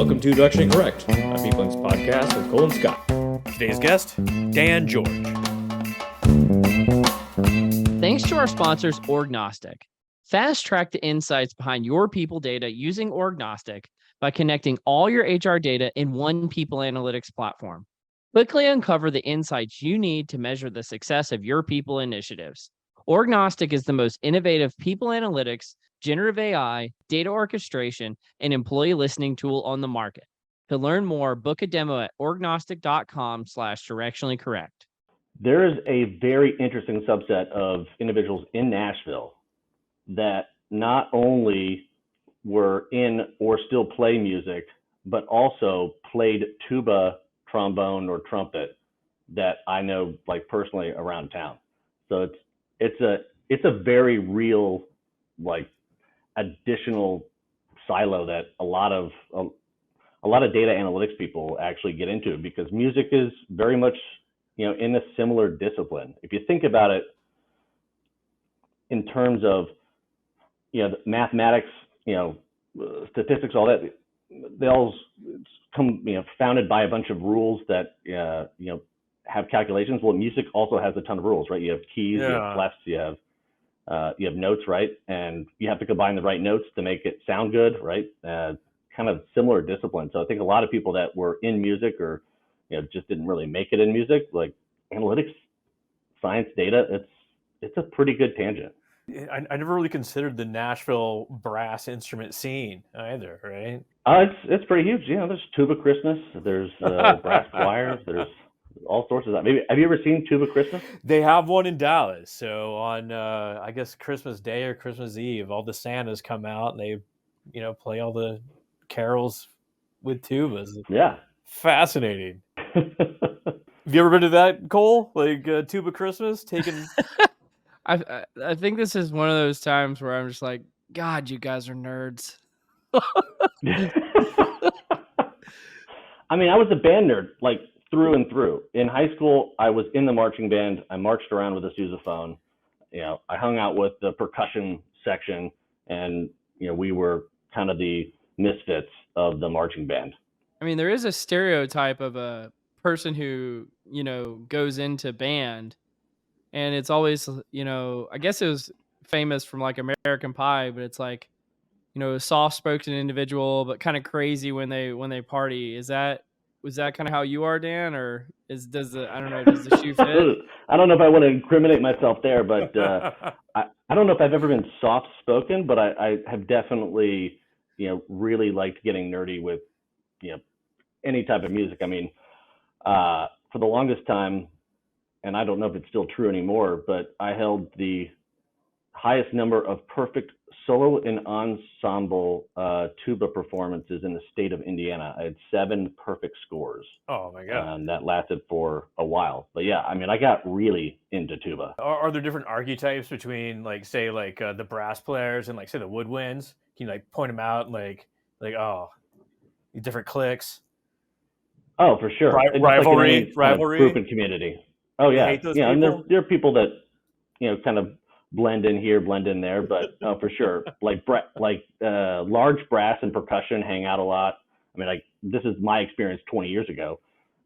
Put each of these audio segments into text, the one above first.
Welcome to Directionally Correct, a People's podcast with Cole and Scott. Today's guest, Dan George. Thanks to our sponsors, Orgnostic. Fast track the insights behind your people data using Orgnostic by connecting all your HR data in one people analytics platform. Quickly uncover the insights you need to measure the success of your people initiatives. Orgnostic is the most innovative people analytics, generative AI, data orchestration, and employee listening tool on the market. To learn more, book a demo at orgnostic.com/directionally correct. There is a very interesting subset of individuals in Nashville that not only were in or still play music, but also played tuba, trombone, or trumpet that I know like personally around town. So it's a very real like additional silo that a lot of data analytics people actually get into, because music is very much, you know, in a similar discipline. If you think about it in terms of, you know, mathematics, you know, statistics, all that, they all come, you know, founded by a bunch of rules that, you know, have calculations. Well, music also has a ton of rules, right? You have keys, you have clefs, you have notes, right? And you have to combine the right notes to make it sound good, right? Kind of similar discipline. So I think a lot of people that were in music or, you know, just didn't really make it in music, like analytics, science, data, it's a pretty good tangent. I never really considered the Nashville brass instrument scene either, right? It's pretty huge. You know, there's Tuba Christmas, there's brass choirs, there's all sorts of that. Maybe have you ever seen Tuba Christmas? They have one in Dallas. So on I guess Christmas Day or Christmas Eve, all the Santas come out and they, you know, play all the carols with tubas. Yeah. Fascinating. Have you ever been to that, Cole? Like Tuba Christmas? Taking I think this is one of those times where I'm just like, God, you guys are nerds. I mean, I was a band nerd, like through and through. In high school, I was in the marching band. I marched around with a sousaphone. You know, I hung out with the percussion section, and, you know, we were kind of the misfits of the marching band. I mean, there is a stereotype of a person who, you know, goes into band, and it's always, you know, I guess it was famous from like American Pie, but it's like, you know, a soft-spoken individual, but kind of crazy when they party. Was that kind of how you are, Dan, or does the shoe fit? I don't know if I want to incriminate myself there, but I don't know if I've ever been soft-spoken, but I have definitely, you know, really liked getting nerdy with, you know, any type of music. I mean, for the longest time, and I don't know if it's still true anymore, but I held the highest number of perfect solo and ensemble tuba performances in the state of Indiana. I had 7 perfect scores. Oh my God. And that lasted for a while. But yeah, I mean, I got really into tuba. Are there different archetypes between, like, say, like the brass players and, like, say, the woodwinds? Can you, like, point them out, like oh, different cliques? Oh, for sure. Rivalry group and community. Oh yeah, hate those yeah. And people? there are people that, you know, kind of blend in here, blend in there, but for sure, like large brass and percussion hang out a lot. I mean, like, this is my experience 20 years ago,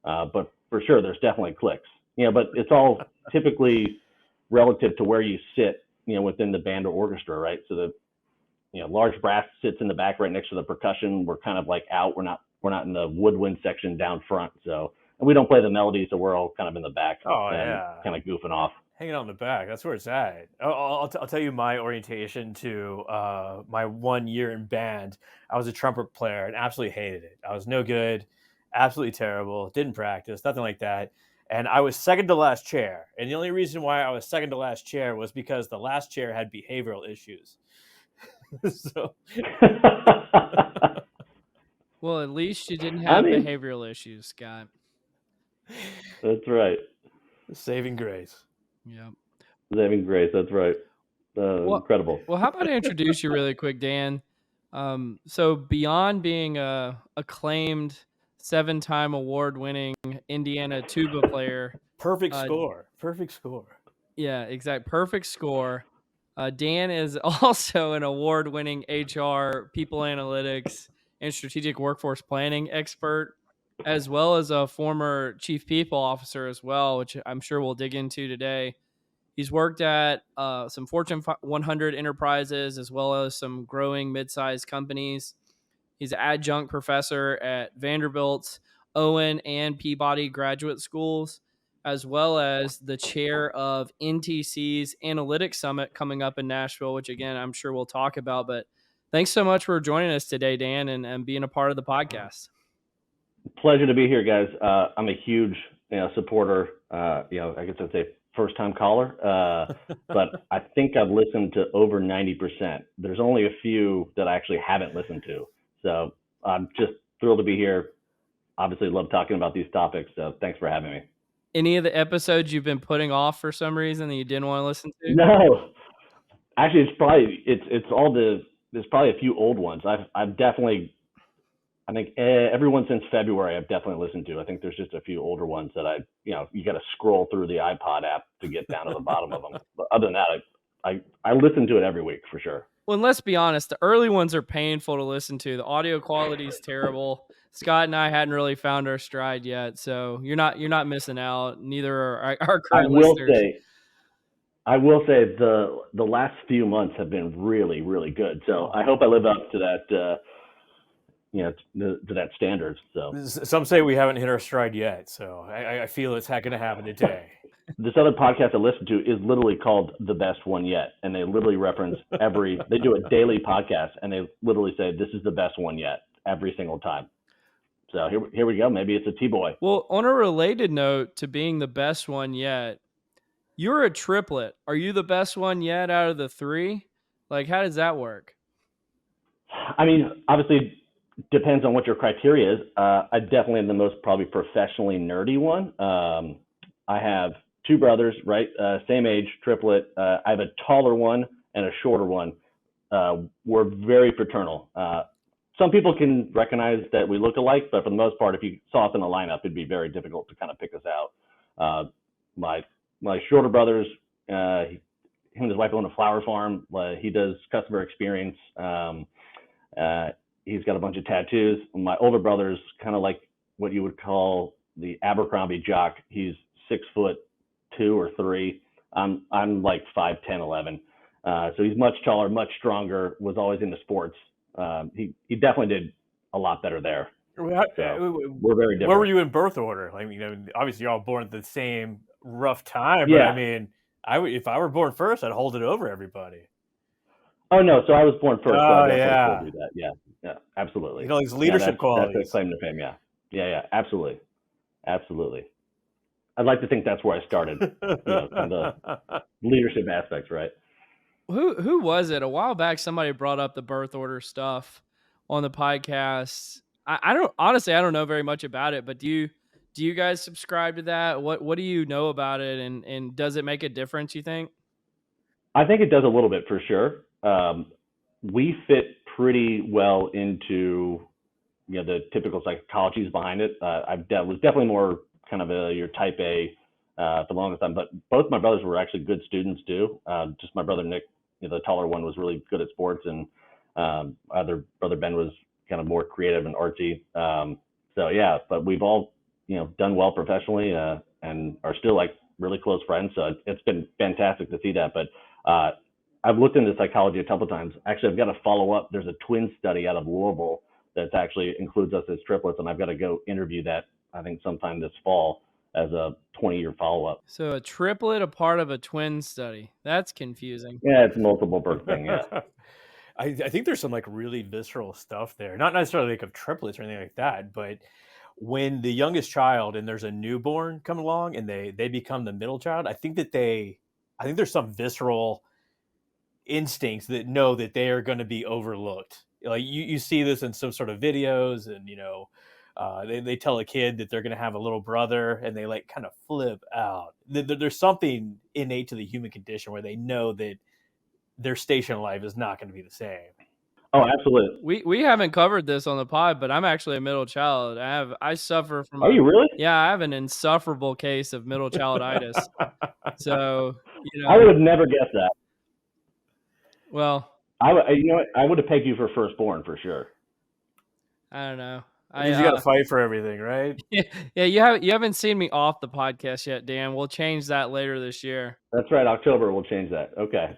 but for sure, there's definitely cliques. You know, but it's all typically relative to where you sit, you know, within the band or orchestra, right? So the, you know, large brass sits in the back right next to the percussion. We're kind of like out. We're not in the woodwind section down front. So, and we don't play the melody, so we're all kind of in the back and kind of goofing off. Hanging out in the back. That's where it's at. I'll tell you my orientation to my 1 year in band. I was a trumpet player and absolutely hated it. I was no good, absolutely terrible, didn't practice, nothing like that. And I was second to last chair. And the only reason why I was second to last chair was because the last chair had behavioral issues. So. Well, at least you didn't have behavioral issues, Scott. That's right. Saving grace. Yep. Saving grace. That's right. Incredible. Well, how about I introduce you really quick, Dan? So beyond being a acclaimed 7-time award-winning Indiana tuba player, perfect score. Yeah, exact. Perfect score. Dan is also an award-winning HR, people analytics, and strategic workforce planning expert, as well as a former chief people officer as well, which I'm sure we'll dig into today. He's worked at some Fortune 100 enterprises as well as some growing mid-sized companies. He's an adjunct professor at Vanderbilt's Owen and Peabody graduate schools, as well as the chair of NTC's Analytics Summit coming up in Nashville, which, again, I'm sure we'll talk about. But thanks so much for joining us today, Dan, and being a part of the podcast. Pleasure to be here, guys. I'm a huge supporter. I guess I'd say first-time caller, but I think I've listened to over 90%. There's only a few that I actually haven't listened to. So I'm just thrilled to be here. Obviously, love talking about these topics. So thanks for having me. Any of the episodes you've been putting off for some reason that you didn't want to listen to? No, actually, there's probably a few old ones. I've definitely, I think every one since February I've definitely listened to. I think there's just a few older ones that you got to scroll through the iPod app to get down to the bottom of them. But other than that, I listen to it every week for sure. Well, and let's be honest, the early ones are painful to listen to. The audio quality is terrible. Scott and I hadn't really found our stride yet, so you're not missing out. Neither are our current listeners. I will say the last few months have been really, really good. So I hope I live up to that. To that standard. So some say we haven't hit our stride yet. So I feel it's not going to happen today. This other podcast I listen to is literally called The Best One Yet. And they literally reference they do a daily podcast and they literally say, this is the best one yet every single time. So here we go. Maybe it's a T-boy. Well, on a related note to being the best one yet, you're a triplet. Are you the best one yet out of the three? Like, how does that work? I mean, obviously depends on what your criteria is. I definitely am the most probably professionally nerdy one. I have two brothers, right? Same age, triplet. I have a taller one and a shorter one. We're very fraternal. Some people can recognize that we look alike, but for the most part, if you saw us in a lineup, it'd be very difficult to kind of pick us out. My shorter brothers, him and his wife own a flower farm. He does customer experience. He's got a bunch of tattoos. My older brother's kind of like what you would call the Abercrombie jock. He's 6'2" or 3. I'm like 5'10", 11. So he's much taller, much stronger. Was always into sports. He definitely did a lot better there. So we're very different. Where were you in birth order? Like, obviously you're all born at the same rough time. Yeah. But I mean, if I were born first, I'd hold it over everybody. Oh no! So I was born first. So I yeah. do that. Yeah, absolutely. These leadership qualities. That's a claim to fame. Yeah, absolutely. I'd like to think that's where I started. Kind of the leadership aspects, right? Who was it? A while back, somebody brought up the birth order stuff on the podcast. I don't know very much about it, but do you guys subscribe to that? What do you know about it, and does it make a difference, you think? I think it does a little bit for sure. We fit pretty well into the typical psychologies behind it. I was definitely more kind of your type A for the longest time, but both my brothers were actually good students too. Just my brother Nick, the taller one, was really good at sports, and other brother Ben was kind of more creative and artsy. So yeah, but we've all done well professionally and are still like really close friends. So it's been fantastic to see that. But I've looked into psychology a couple of times. Actually, I've got to follow up. There's a twin study out of Louisville that actually includes us as triplets, and I've got to go interview that, I think, sometime this fall as a 20-year follow-up. So a triplet, a part of a twin study. That's confusing. Yeah, it's multiple birth thing, yeah. I think there's some like really visceral stuff there. Not necessarily like of triplets or anything like that, but when the youngest child and there's a newborn come along and they become the middle child, I think there's some visceral instincts that know that they are going to be overlooked. Like you see this in some sort of videos, and they tell a kid that they're going to have a little brother, and they like kind of flip out. There's something innate to the human condition where they know that their station in life is not going to be the same. Oh, absolutely. We haven't covered this on the pod, but I'm actually a middle child. I suffer from. Are you really? Yeah, I have an insufferable case of middle childitis. So I would have never guessed that. Well, I would have pegged you for firstborn for sure. I don't know. It means you got to fight for everything, right? Yeah, you haven't seen me off the podcast yet, Dan. We'll change that later this year. That's right. October, we'll change that. Okay.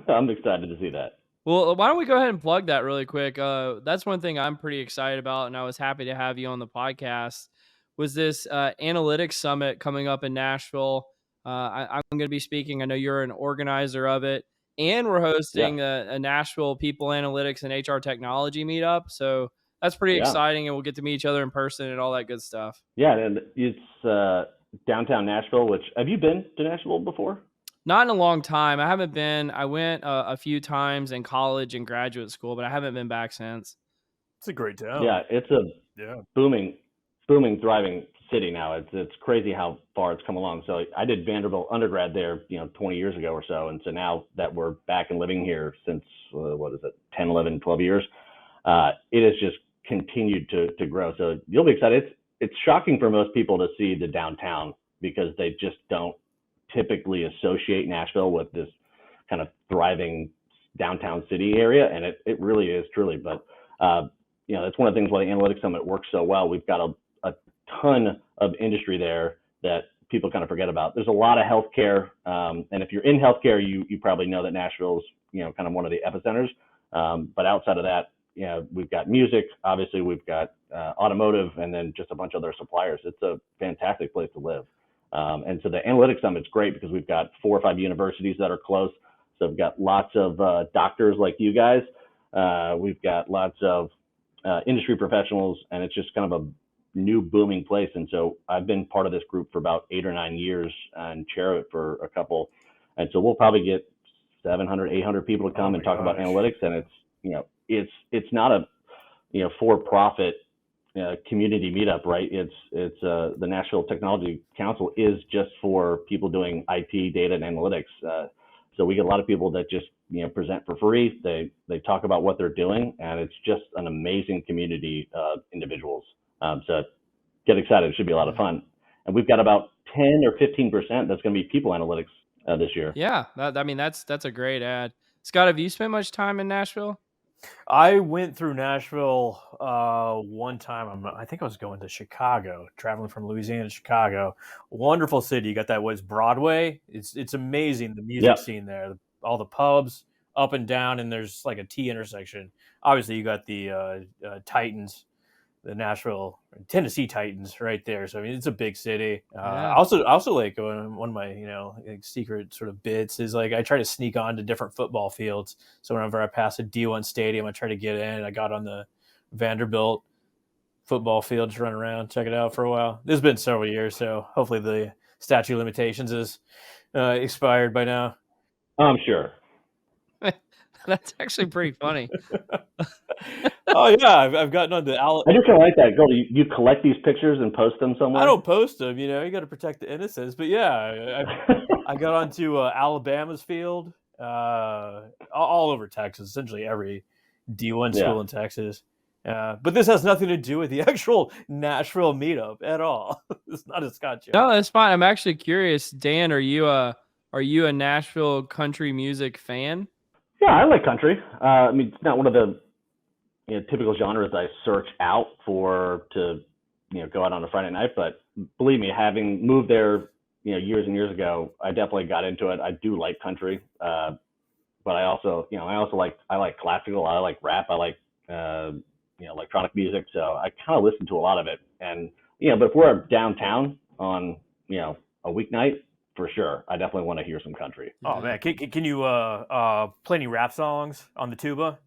I'm excited to see that. Well, why don't we go ahead and plug that really quick? That's one thing I'm pretty excited about, and I was happy to have you on the podcast. Was this analytics summit coming up in Nashville? I'm going to be speaking. I know you're an organizer of it, and we're hosting a Nashville People Analytics and HR Technology meetup. So that's pretty exciting, and we'll get to meet each other in person and all that good stuff. Yeah, and it's downtown Nashville. Which have you been to Nashville before? Not in a long time. I haven't been. I went a few times in college and graduate school, but I haven't been back since. It's a great town. Yeah, it's a booming, thriving city now. It's crazy how far it's come along. So I did Vanderbilt undergrad there, 20 years ago or so. And so now that we're back and living here since, 10, 11, 12 years, it has just continued to grow. So you'll be excited. It's shocking for most people to see the downtown because they just don't typically associate Nashville with this kind of thriving downtown city area. And it really is truly, but that's one of the things why the Analytics Summit works so well. We've got a ton of industry there that people kind of forget about. There's a lot of healthcare. And if you're in healthcare, you probably know that Nashville's, kind of one of the epicenters. But outside of that, we've got music, obviously we've got automotive, and then just a bunch of other suppliers. It's a fantastic place to live. And so the Analytics Summit's great because we've got 4 or 5 universities that are close. So we've got lots of doctors like you guys. We've got lots of industry professionals, and it's just kind of a new booming place. And so I've been part of this group for about 8 or 9 years and chair it for a couple. And so we'll probably get 700, 800 people to come and talk about analytics. And it's not a, for-profit community meetup, right? It's the Nashville Technology Council is just for people doing IT, data, and analytics. So we get a lot of people that just present for free. They talk about what they're doing, and it's just an amazing community of individuals. So get excited; it should be a lot of fun. And we've got about 10 or 15% that's going to be people analytics this year. Yeah, that's a great ad. Scott, have you spent much time in Nashville? I went through Nashville one time. I think I was going to Chicago, traveling from Louisiana to Chicago. Wonderful city. You got that was Broadway. It's amazing, the music scene there. All the pubs up and down, and there's like a T intersection. Obviously, you got the Titans, the Nashville, Tennessee Titans right there. So I mean, it's a big city. I also like one of my secret sort of bits is like I try to sneak on to different football fields. So whenever I pass a D1 stadium, I try to get in. I got on the Vanderbilt football field, just run around, check it out for a while. This has been several years, so hopefully the statute of limitations is expired by now. I'm sure. That's actually pretty funny. Oh yeah, I've gotten on the. I just kind of like that. Go, you collect these pictures and post them somewhere. I don't post them. You got to protect the innocents. But yeah, I got onto Alabama's field, all over Texas. Essentially every D1 school in Texas. But this has nothing to do with the actual Nashville meetup at all. It's not a Scott joke. No, that's fine. I'm actually curious, Dan. Are you a Nashville country music fan? Yeah, I like country. I mean, it's not one of the typical genres I search out for to go out on a Friday night. But believe me, having moved there years and years ago, I definitely got into it. I do like country, but I also like classical. I like rap. I like electronic music. So I kind of listen to a lot of it. And but if we're downtown on a weeknight, for sure, I definitely want to hear some country. Oh man, can you play any rap songs on the tuba?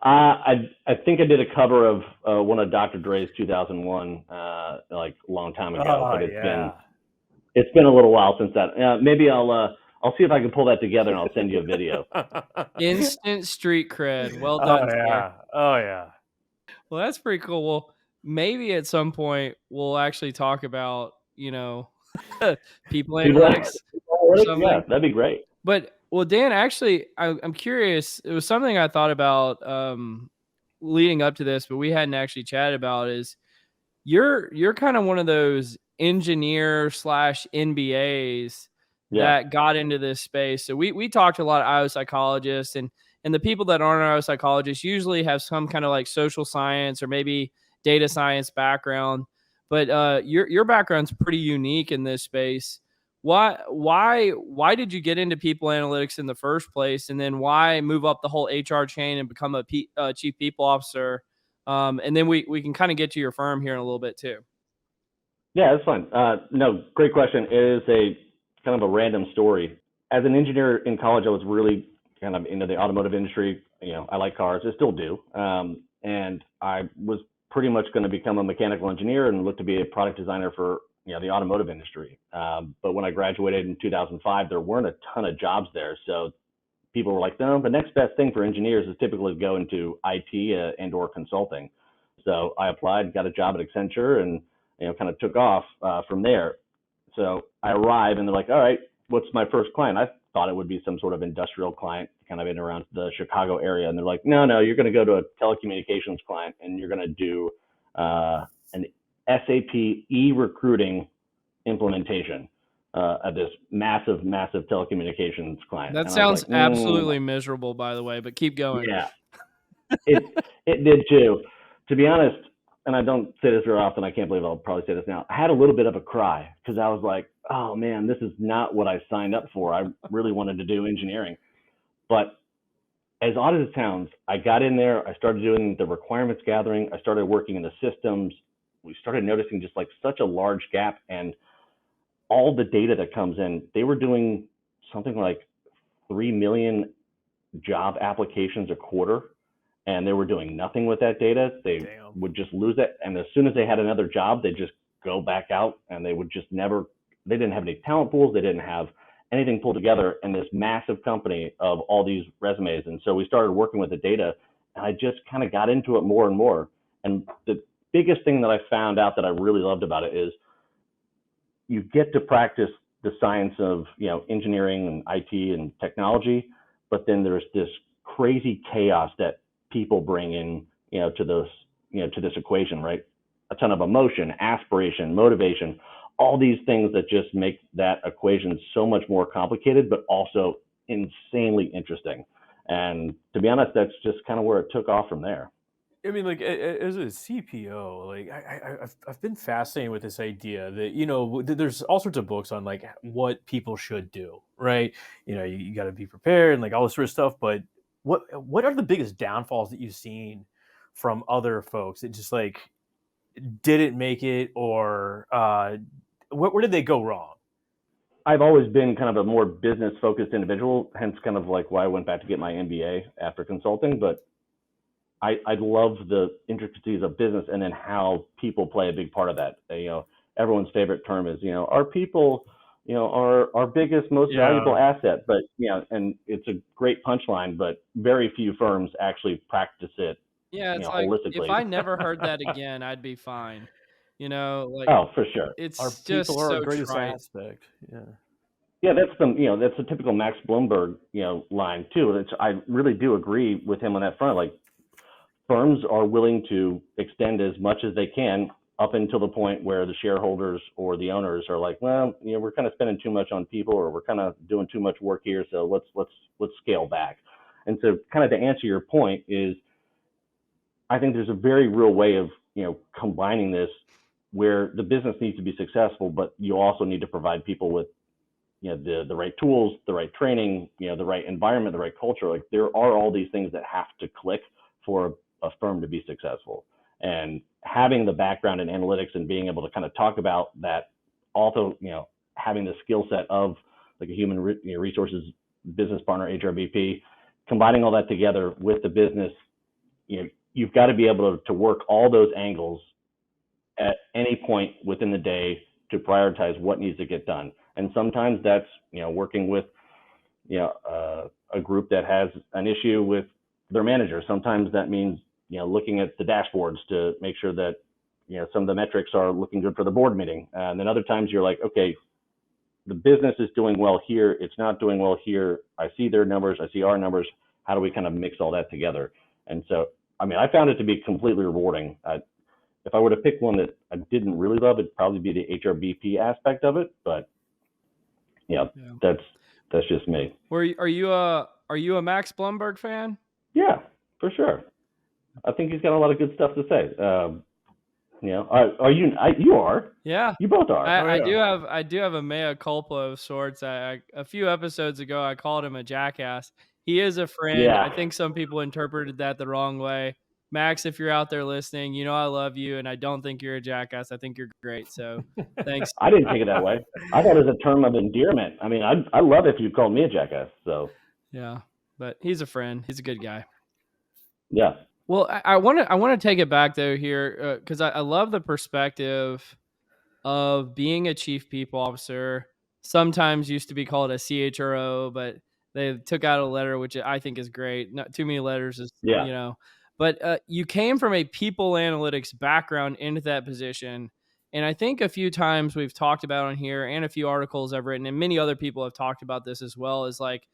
I think I did a cover of one of Dr. Dre's 2001, like a long time ago. But it's been a little while since that. Maybe I'll see if I can pull that together and I'll send you a video. Instant street cred. Well done. Oh yeah. Well, that's pretty cool. Well, maybe at some point we'll actually talk about people analytics or something. Yeah, that'd be great. But well, Dan, actually, I'm curious. It was something I thought about leading up to this, but we hadn't actually chatted about. Is you're kind of one of those engineer / MBAs that got into this space. So we talked to a lot of IO psychologists, and And the people that aren't neuropsychologists usually have some kind of like social science or maybe data science background. But your background's pretty unique in this space. Why did you get into people analytics in the first place, and then why move up the whole HR chain and become a chief people officer? And then we can kind of get to your firm here in a little bit too. Yeah, that's fine. No, great question. It is a kind of a random story. As an engineer in college, I was really kind of into the automotive industry. I like cars, I still do. And I was pretty much going to become a mechanical engineer and look to be a product designer for the automotive industry. But when I graduated in 2005, there weren't a ton of jobs there. So people were like, no, the next best thing for engineers is typically to go into IT and or consulting. So I applied, got a job at Accenture, and kind of took off from there. So I arrive and they're like, all right, what's my first client? I thought it would be some sort of industrial client kind of in around the Chicago area. And they're like, no, you're going to go to a telecommunications client and you're going to do an SAP e-recruiting implementation of this massive telecommunications client. That sounds like, absolutely miserable, by the way, but keep going. Yeah, it did too. To be honest, and I don't say this very often, I can't believe I'll probably say this now, I had a little bit of a cry because I was like, oh man, this is not what I signed up for. I really wanted to do engineering. But as odd as it sounds, I got in there, I started doing the requirements gathering, I started working in the systems. We started noticing just like such a large gap, and all the data that comes in, they were doing something like 3 million job applications a quarter. And they were doing nothing with that data. They would just lose it. And as soon as they had another job, they'd just go back out, and they would just never, they didn't have any talent pools. They didn't have anything pulled together in this massive company of all these resumes. And so we started working with the data, and I just kind of got into it more and more. And the biggest thing that I found out that I really loved about it is you get to practice the science of, engineering and IT and technology, but then there's this crazy chaos that people bring in, to this equation, right? A ton of emotion, aspiration, motivation, all these things that just make that equation so much more complicated, but also insanely interesting. And to be honest, that's just kind of where it took off from there. I mean, like as a CPO, like I've been fascinated with this idea that there's all sorts of books on like what people should do, right? You got to be prepared and like all this sort of stuff. But what are the biggest downfalls that you've seen from other folks that just like didn't make it, or where did they go wrong? I've always been kind of a more business focused individual, hence kind of like why I went back to get my MBA after consulting. But I love the intricacies of business and then how people play a big part of that. Everyone's favorite term is, our people, are our biggest, most valuable asset. But, and it's a great punchline, but very few firms actually practice it. Yeah, it's like, holistically. if I never heard that again, I'd be fine. Like, oh, for sure. It's Our just people are so our greatest trite. aspect. Yeah. Yeah, that's a typical Max Bloomberg, line too. I really do agree with him on that front. Like, firms are willing to extend as much as they can up until the point where the shareholders or the owners are like, well, we're kind of spending too much on people, or we're kind of doing too much work here, so let's scale back. And so, kind of to answer your point, is I think there's a very real way of combining this, where the business needs to be successful, but you also need to provide people with the right tools, the right training, the right environment, the right culture. Like, there are all these things that have to click for a firm to be successful. And having the background in analytics and being able to kind of talk about that, also having the skill set of like a human resources business partner, HRBP, combining all that together with the business, you've got to be able to work all those angles at any point within the day to prioritize what needs to get done. And sometimes that's working with a group that has an issue with their manager. Sometimes that means looking at the dashboards to make sure that some of the metrics are looking good for the board meeting. And then other times you're like, okay, the business is doing well here, it's not doing well here. I see their numbers, I see our numbers. How do we kind of mix all that together? And so, I found it to be completely rewarding. If I were to pick one that I didn't really love, it'd probably be the HRBP aspect of it. But that's just me. Are you a Max Bloomberg fan? Yeah, for sure. I think he's got a lot of good stuff to say. Are you? You are. Yeah. You both are. I do have a mea culpa of sorts. A few episodes ago, I called him a jackass. He is a friend. Yeah. I think some people interpreted that the wrong way. Max, if you're out there listening, you know I love you, and I don't think you're a jackass. I think you're great. So thanks. I didn't take it that way. I thought it was a term of endearment. I mean, I love if you called me a jackass. So Yeah, but he's a friend. He's a good guy. yeah. Well, I want to take it back though here because I love the perspective of being a chief people officer. Sometimes used to be called a CHRO, but they took out a letter, which I think is great. Not too many letters, is Yeah. But you came from a people analytics background into that position, and I think a few times we've talked about on here, and a few articles I've written, and many other people have talked about this as well. Is like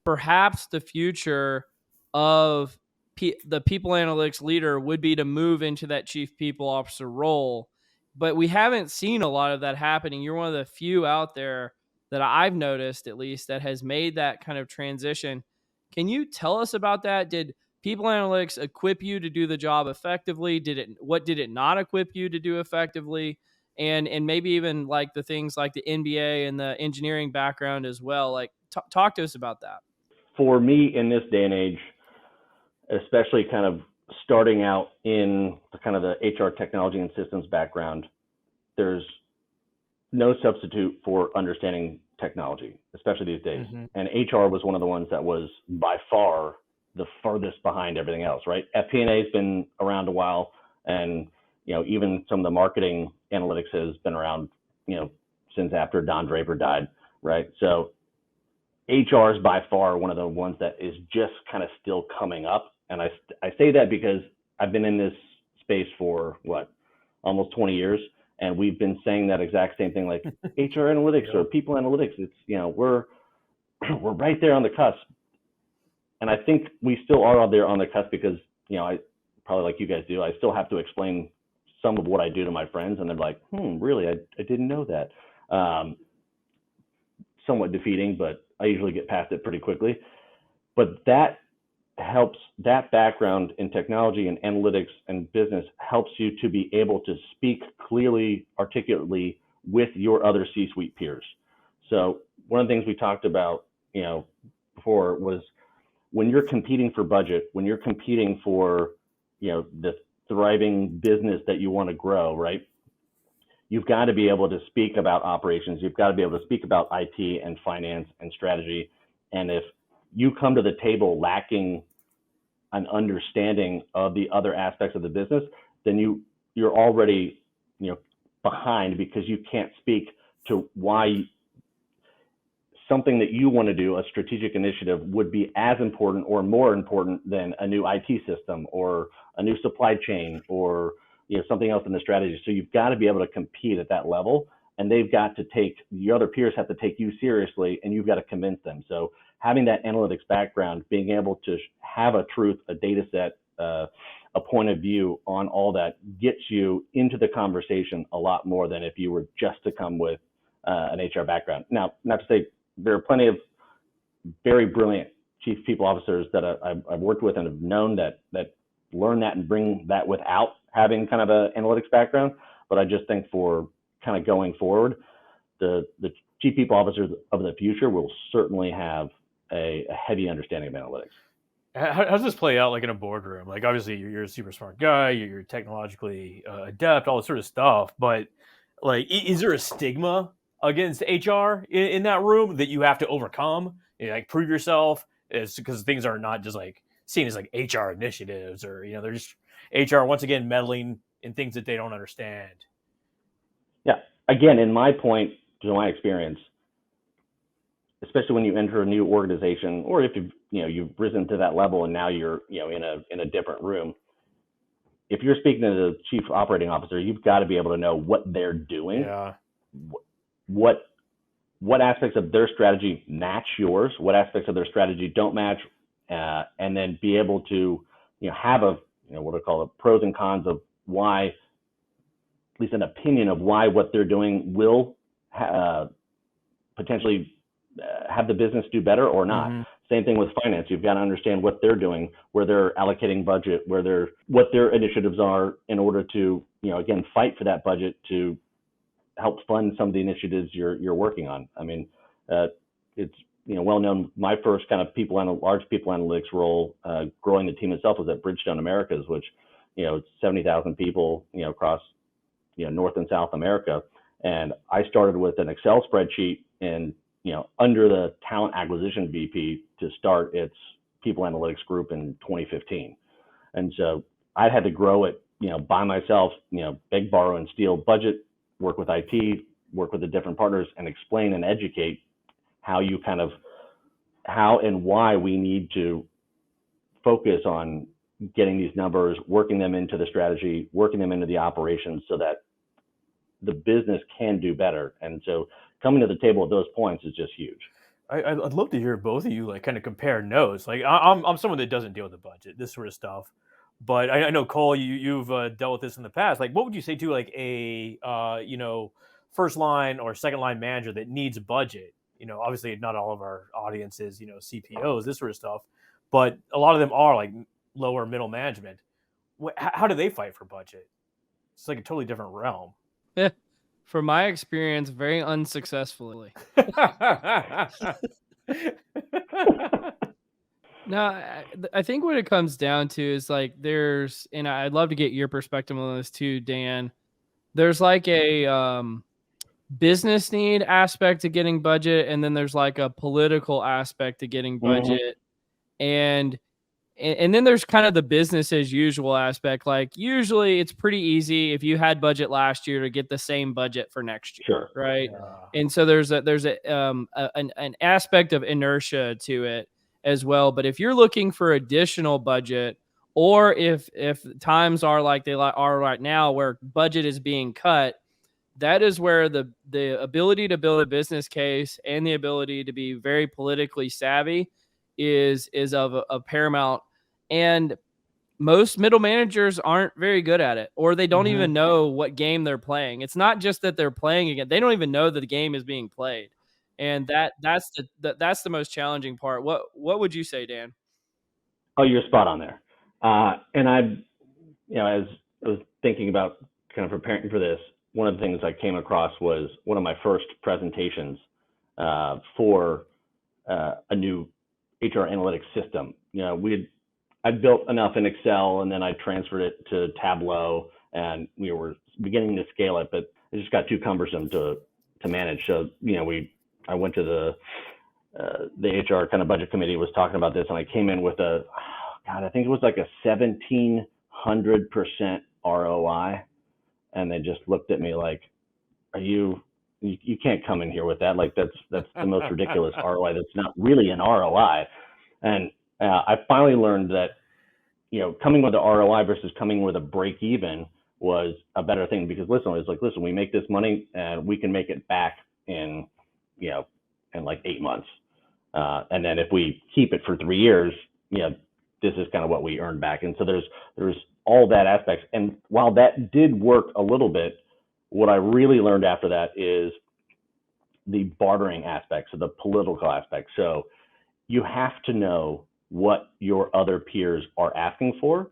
perhaps the future of the people analytics leader would be to move into that chief people officer role. But we haven't seen a lot of that happening. You're one of the few out there that I've noticed, at least, that has made that kind of transition. Can you tell us about that? Did people analytics equip you to do the job effectively? What did it not equip you to do effectively? And maybe even like the things like the NBA and the engineering background as well. Like talk to us about that. For me in this day and age, especially kind of starting out in the kind of the HR technology and systems background, there's no substitute for understanding technology, especially these days. Mm-hmm. And HR was one of the ones that was by far the farthest behind everything else, right? FP&A has been around a while, and even some of the marketing analytics has been around, since after Don Draper died, right? So HR is by far one of the ones that is just kind of still coming up. And I say that because I've been in this space for almost 20 years. And we've been saying that exact same thing, like HR analytics or people analytics. It's, we're right there on the cusp. And I think we still are out there on the cusp because, I probably like you guys do, I still have to explain some of what I do to my friends. And they're like, really? I didn't know that. Somewhat defeating, but I usually get past it pretty quickly. But that helps, that background in technology and analytics and business helps you to be able to speak clearly, articulately with your other C-suite peers. So one of the things we talked about, before was when you're competing for budget, when you're competing for, the thriving business that you want to grow, right? You've got to be able to speak about operations. You've got to be able to speak about IT and finance and strategy. And if you come to the table lacking an understanding of the other aspects of the business, then you're already, behind because you can't speak to why something that you want to do, a strategic initiative, would be as important or more important than a new IT system or a new supply chain or something else in the strategy. So you've got to be able to compete at that level, and they've got to the other peers have to take you seriously, and you've got to convince them. So having that analytics background, being able to have a truth, a data set, a point of view on all that gets you into the conversation a lot more than if you were just to come with an HR background. Now, not to say there are plenty of very brilliant chief people officers that I've worked with and have known that learn that and bring that without having kind of an analytics background. But I just think for kind of going forward, the chief people officers of the future will certainly have a heavy understanding of analytics. How does this play out like in a boardroom? Like obviously you're a super smart guy, you're technologically adept, all this sort of stuff. But like, is there a stigma against HR in that room that you have to overcome? Like prove yourself, is because things are not just like seen as like HR initiatives or they're just HR once again meddling in things that they don't understand. Yeah. Again, in my to my experience, especially when you enter a new organization, or if you've risen to that level and now you're in a different room. If you're speaking to the chief operating officer, you've got to be able to know what they're doing. Yeah. What aspects of their strategy match yours? What aspects of their strategy don't match? And then be able to have what I call pros and cons of why, at least an opinion of why what they're doing will potentially have the business do better or not. Mm-hmm. Same thing with finance. You've got to understand what they're doing, where they're allocating budget, what their initiatives are in order to, again, fight for that budget to help fund some of the initiatives you're working on. I mean, it's well known. My first kind of large people analytics role, growing the team itself, was at Bridgestone Americas, which 70,000 people across North and South America, and I started with an Excel spreadsheet and under the talent acquisition VP to start its people analytics group in 2015, and so I had to grow it by myself, beg, borrow, and steal budget, work with IT, work with the different partners, and explain and educate how and why we need to focus on getting these numbers, working them into the strategy, working them into the operations so that the business can do better. And so coming to the table at those points is just huge. I'd love to hear both of you like kind of compare notes. Like I'm someone that doesn't deal with the budget, this sort of stuff. But I know, Cole, you've dealt with this in the past. Like, what would you say to like a first line or second line manager that needs budget? Obviously not all of our audience is CPOs, this sort of stuff, but a lot of them are like lower middle management. How do they fight for budget? It's like a totally different realm. From my experience, very unsuccessfully. No, I think what it comes down to is like and I'd love to get your perspective on this too, Dan. There's like a business need aspect to getting budget, and then there's like a political aspect to getting budget, and then there's kind of the business as usual aspect. Like usually it's pretty easy if you had budget last year to get the same budget for next year, Sure. right? Yeah. And so there's an aspect of inertia to it as well. But if you're looking for additional budget, or if times are like they are right now, where budget is being cut, that is where the ability to build a business case and the ability to be very politically savvy is of paramount. And most middle managers aren't very good at it, or they don't even know what game they're playing. It's not just that they're playing again; they don't even know that the game is being played, and that's the most challenging part. What would you say, Dan? Oh, you're spot on there. And as I was thinking about kind of preparing for this, one of the things I came across was one of my first presentations for a new HR analytics system. I'd built enough in Excel, and then I transferred it to Tableau, and we were beginning to scale it, but it just got too cumbersome to manage. So I went to the HR kind of budget committee, was talking about this, and I came in with I think it was like a 1,700% ROI, and they just looked at me like, you can't come in here with that. Like that's the most ridiculous ROI. That's not really an ROI. And I finally learned that, coming with the ROI versus coming with a break even was a better thing, because listen, we make this money and we can make it back in like 8 months. And then if we keep it for 3 years, this is kind of what we earn back. And so there's all that aspects. And while that did work a little bit, what I really learned after that is the bartering aspects, so the political aspects. So you have to know what your other peers are asking for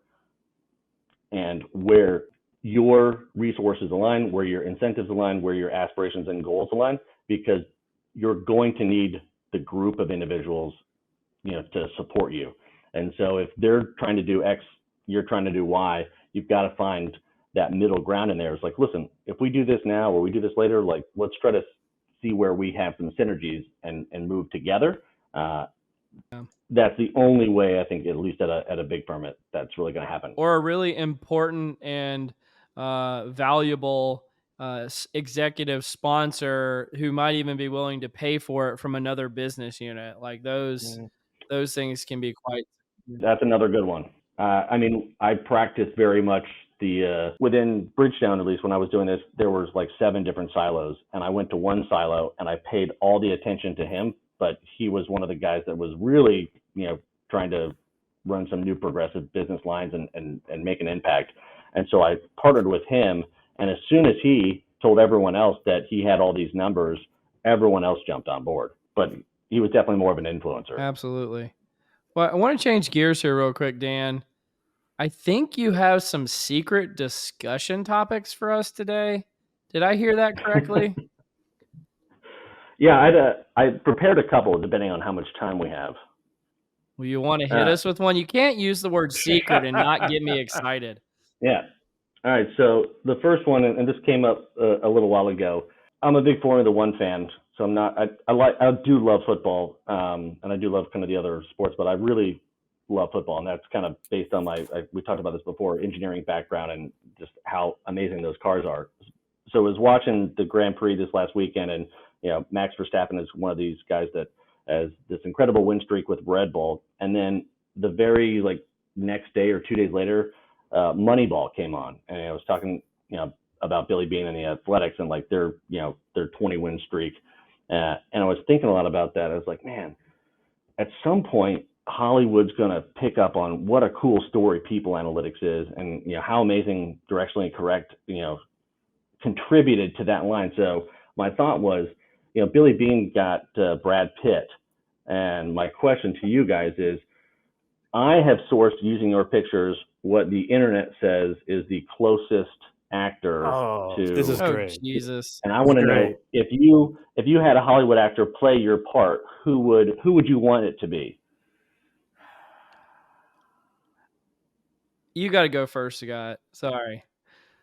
and where your resources align, where your incentives align, where your aspirations and goals align, because you're going to need the group of individuals, to support you. And so if they're trying to do X, you're trying to do Y, you've got to find that middle ground in there. It's like, listen, if we do this now or we do this later, like let's try to see where we have some synergies and move together. That's the only way, I think, at least at a big firm, that's really going to happen. Or a really important and valuable executive sponsor who might even be willing to pay for it from another business unit. Like those things can be quite. That's another good one. I practice very much within Bridgestone, at least when I was doing this, there was like 7 different silos, and I went to one silo and I paid all the attention to him, but he was one of the guys that was really, trying to run some new progressive business lines and make an impact. And so I partnered with him, and as soon as he told everyone else that he had all these numbers, everyone else jumped on board. But, he was definitely more of an influencer. Absolutely. Well, I want to change gears here real quick, Dan. I think you have some secret discussion topics for us today. Did I hear that correctly? Yeah, I prepared a couple depending on how much time we have. Well, you want to hit us with one? You can't use the word secret and not get me excited. Yeah. All right. So the first one, and this came up a little while ago. I'm a big Formula One fan, so I'm not. I do love football, and I do love kind of the other sports, but I really love football, and that's kind of based on we talked about this before, engineering background and just how amazing those cars are. So I was watching the Grand Prix this last weekend, and Max Verstappen is one of these guys that has this incredible win streak with Red Bull, and then the very next day or 2 days later, Moneyball came on, and I was talking about Billy Beane and the Athletics and their 20 win streak, and I was thinking a lot about that. I was like, man, at some point Hollywood's going to pick up on what a cool story people analytics is, and how amazing Directionally Correct contributed to that line. So my thought was, Billy Beane got Brad Pitt, and my question to you guys is, I have sourced using your pictures what the internet says is the closest actor to. This is great. Oh, Jesus. And I want to know, if you had a Hollywood actor play your part, who would you want it to be? You got to go first, Scott. Sorry.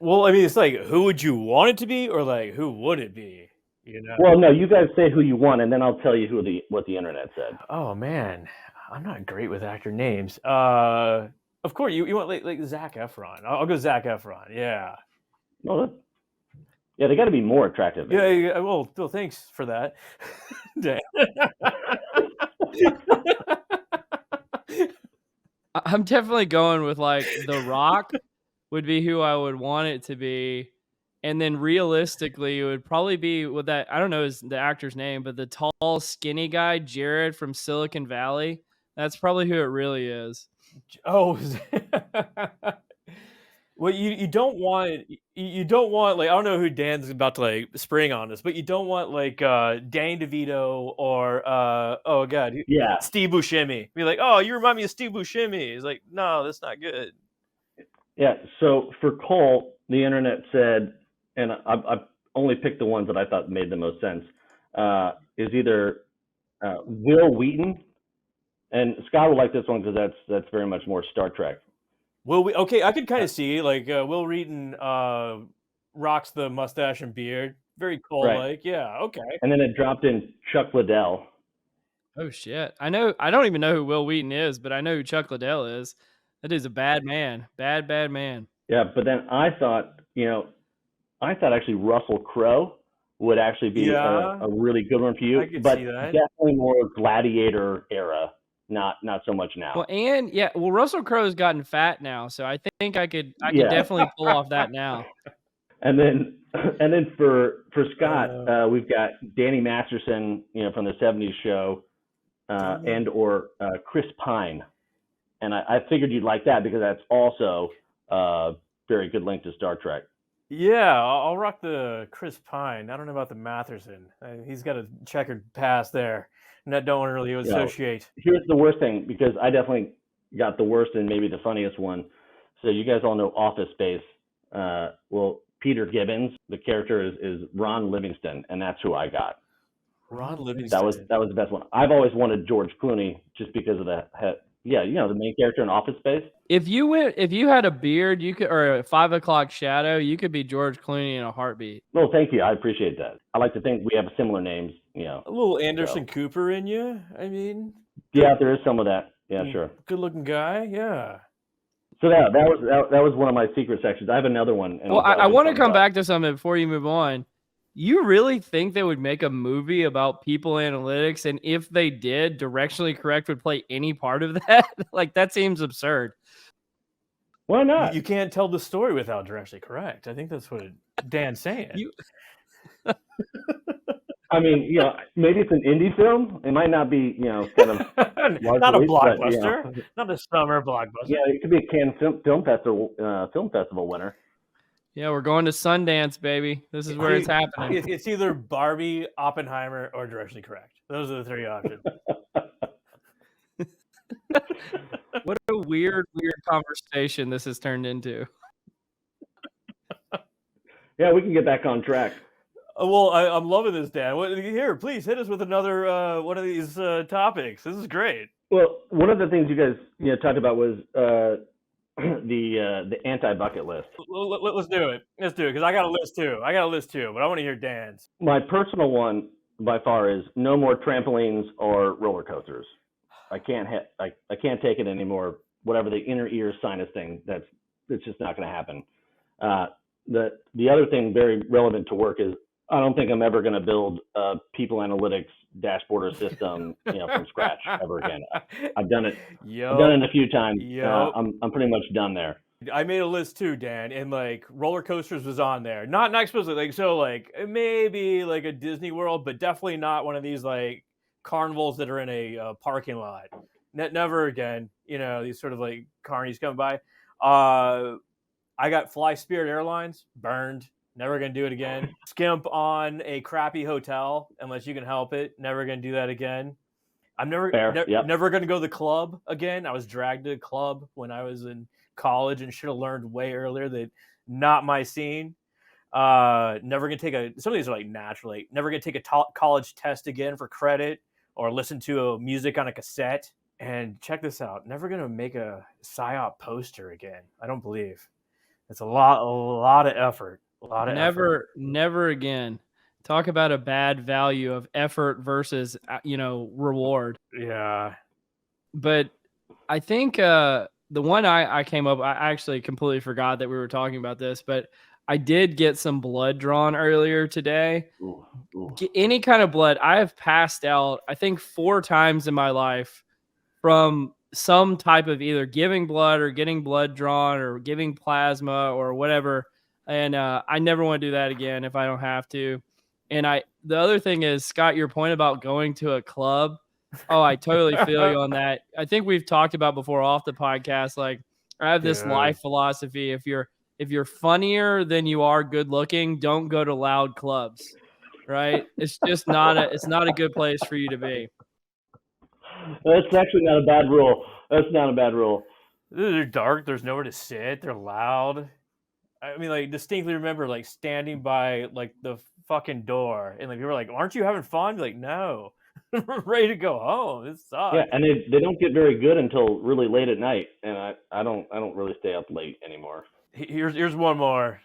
Well, I mean, it's who would you want it to be, or who would it be? Well, no, you guys say who you want, and then I'll tell you what the internet said. Oh man, I'm not great with actor names. Of course, you want like Zac Efron. I'll go Zac Efron. Yeah. Well, yeah, they got to be more attractive. Yeah. Well, thanks for that. I'm definitely going with The Rock would be who I would want it to be. And then realistically, it would probably be with that, I don't know the actor's name, but the tall, skinny guy, Jared from Silicon Valley. That's probably who it really is. Oh, well, you don't want I don't know who Dan's about to spring on this, but you don't want Danny DeVito or oh god, yeah, Steve Buscemi. Be like, oh, you remind me of Steve Buscemi. He's like, no, that's not good. Yeah. So for Cole, the internet said, and I only picked the ones that I thought made the most sense, is either Will Wheaton, and Scott would like this one because that's very much more Star Trek. Okay, I could kind of see Will Wheaton rocks the mustache and beard, very cool. Right. Yeah, okay. And then it dropped in Chuck Liddell. Oh shit! I don't even know who Will Wheaton is, but I know who Chuck Liddell is. That is a bad man, bad man. Yeah, but then I thought actually Russell Crowe would actually be a really good one for you. I could but see that. Definitely more Gladiator era, not so much now. Well, Russell Crowe's gotten fat now, so I think I could definitely pull off that now. And then for Scott, we've got Danny Masterson, from the '70s show, and or Chris Pine. And I figured you'd like that because that's also a very good link to Star Trek. Yeah, I'll rock the Chris Pine. I don't know about the Matherson. He's got a checkered past there, and I don't really associate. Here's the worst thing, because I definitely got the worst and maybe the funniest one. So you guys all know Office Space. Well, Peter Gibbons, the character is Ron Livingston, and that's who I got. Ron Livingston. That was the best one. I've always wanted George Clooney just because of the the main character in Office Space. If you had a beard, you could, or a 5 o'clock shadow, you could be George Clooney in a heartbeat. Well, thank you. I appreciate that. I like to think we have similar names. A little Anderson Cooper in you. I mean. Yeah, there is some of that. Yeah, sure. Good looking guy. Yeah. So that was one of my secret sections. I have another one. Well, I want to come back to something before you move on. You really think they would make a movie about people analytics? And if they did, Directionally Correct would play any part of that? That seems absurd. Why not? You can't tell the story without Directionally Correct. I think that's what Dan's saying. I mean, maybe it's an indie film. It might not be, kind of not a blockbuster, but, not a summer blockbuster. Yeah, it could be a Cannes Film Festival winner. Yeah, we're going to Sundance, baby. This is where it's happening. It's either Barbie, Oppenheimer, or Directionally Correct. Those are the three options. What a weird conversation this has turned into. Yeah, we can get back on track. Well, I'm loving this, Dan. Here, please hit us with another one of these topics. This is great. Well, one of the things you guys talked about was the anti-bucket list. Let's do it. Let's do it because I got a list too. But I want to hear Dan's. My personal one by far is no more trampolines or roller coasters. I can't take it anymore. Whatever the inner ear sinus thing, it's just not going to happen. The other thing very relevant to work is I don't think I'm ever going to build a people analytics dashboard or system, from scratch ever again. I've done it. I've done it a few times. I'm pretty much done there. I made a list too, Dan, and like roller coasters was on there. Not explicitly, like maybe like a Disney World, but definitely not one of these like carnivals that are in a parking lot. Never again. These sort of like carnies come by. I got Fly Spirit Airlines, burned. Never going to do it again. Skimp on a crappy hotel unless you can help it. Never going to do that again. I'm never going to go to the club again. I was dragged to the club when I was in college and should have learned way earlier that not my scene. Never going to take some of these are like naturally. Never going to take a college test again for credit or listen to music on a cassette. And check this out. Never going to make a PSYOP poster again. I don't believe. It's a lot of effort. Never again. Talk about a bad value of effort versus, reward. Yeah. But I think the one I came up, I actually completely forgot that we were talking about this, but I did get some blood drawn earlier today. Ooh. Any kind of blood. I have passed out, I think 4 times in my life from some type of either giving blood or getting blood drawn or giving plasma or whatever. And I never want to do that again if I don't have to. And the other thing is, Scott, your point about going to a club. Oh, I totally feel you on that. I think we've talked about before off the podcast. Like, I have this life philosophy. If you're funnier than you are good looking, don't go to loud clubs. Right? It's just not a good place for you to be. That's actually not a bad rule. That's not a bad rule. They're dark. There's nowhere to sit. They're loud. I mean, like, distinctly remember, like, standing by, like, the fucking door. And, like, people were like, aren't you having fun? Like, no. Ready to go home. This sucks. Yeah, and they don't get very good until really late at night. And I don't really stay up late anymore. Here's one more.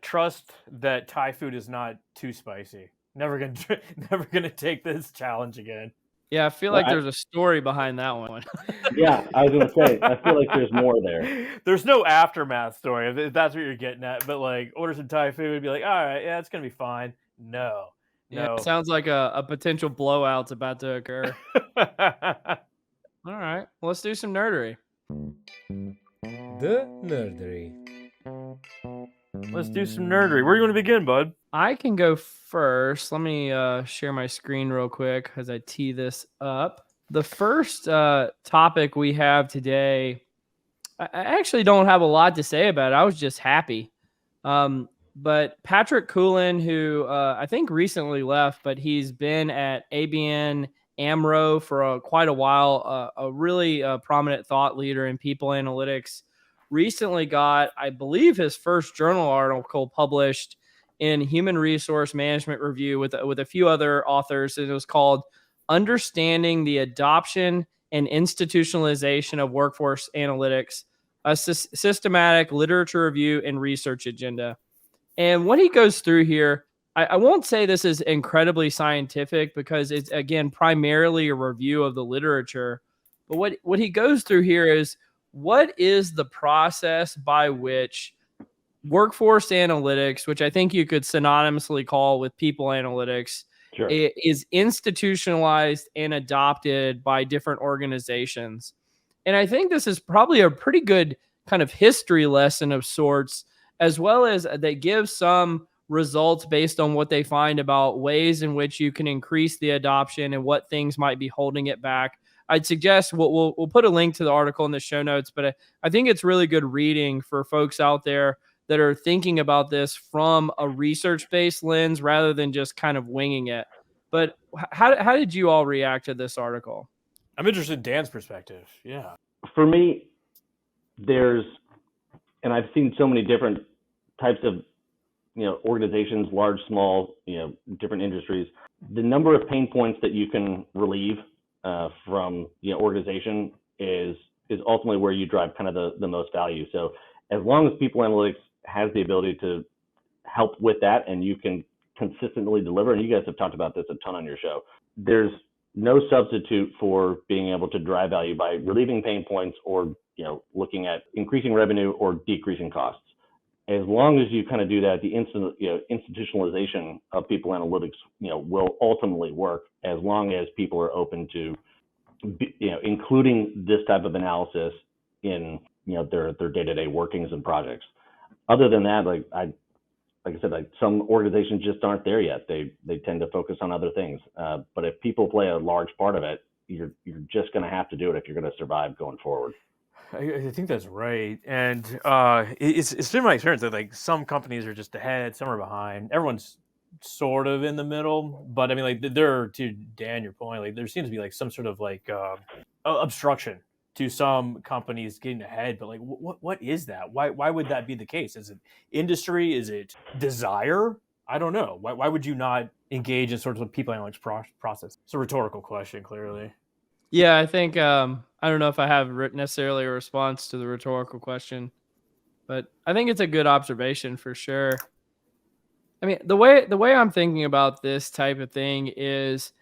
Trust that Thai food is not too spicy. Never gonna take this challenge again. Yeah, I feel like there's a story behind that one. Yeah, I was gonna say, I feel like there's more there. There's no aftermath story if that's what you're getting at. But like, order some Thai food, be like, all right, yeah, it's gonna be fine. No. Yeah, it sounds like a potential blowout's about to occur. All right, well, let's do some nerdery. The nerdery. Let's do some nerdery. Where do you want to begin, bud? I can go first. Let me share my screen real quick as I tee this up. The first topic we have today, I actually don't have a lot to say about it. I was just happy. But Patrick Coolin, who I think recently left, but he's been at ABN AMRO for quite a while, a really prominent thought leader in people analytics, recently got, I believe, his first journal article published in Human Resource Management Review with a few other authors. It was called Understanding the Adoption and Institutionalization of Workforce Analytics, a Systematic Literature Review and Research Agenda. And what he goes through here, I won't say this is incredibly scientific because it's, again, primarily a review of the literature. But what he goes through here is, what is the process by which workforce analytics, which I think you could synonymously call with people analytics, Sure, is institutionalized and adopted by different organizations. And I think this is probably a pretty good kind of history lesson of sorts, as well as they give some results based on what they find about ways in which you can increase the adoption and what things might be holding it back. I'd suggest we'll put a link to the article in the show notes, but I think it's really good reading for folks out there that are thinking about this from a research-based lens rather than just kind of winging it. But how did you all react to this article? I'm interested in Dan's perspective. Yeah. For me, and I've seen so many different types of, organizations, large, small, different industries. The number of pain points that you can relieve from organization is ultimately where you drive kind of the most value. So as long as people analytics has the ability to help with that, and you can consistently deliver, and you guys have talked about this a ton on your show, there's no substitute for being able to drive value by relieving pain points or looking at increasing revenue or decreasing costs. As long as you kind of do that, the institutionalization of people analytics will ultimately work, as long as people are open to including this type of analysis in their day-to-day workings and projects. Other than that, like I said, some organizations just aren't there yet. They tend to focus on other things. But if people play a large part of it, you're just going to have to do it if you're going to survive going forward. I think that's right, and it's been my experience that like some companies are just ahead, some are behind. Everyone's sort of in the middle, but I mean, like there, to Dan, your point, like there seems to be like some sort of like obstruction to some companies getting ahead. But like, what is that? Why would that be the case? Is it industry? Is it desire? I don't know. Why would you not engage in sort of a people analytics process? It's a rhetorical question, clearly. Yeah, I think I don't know if I have necessarily a response to the rhetorical question, but I think it's a good observation for sure. I mean, the way I'm thinking about this type of thing is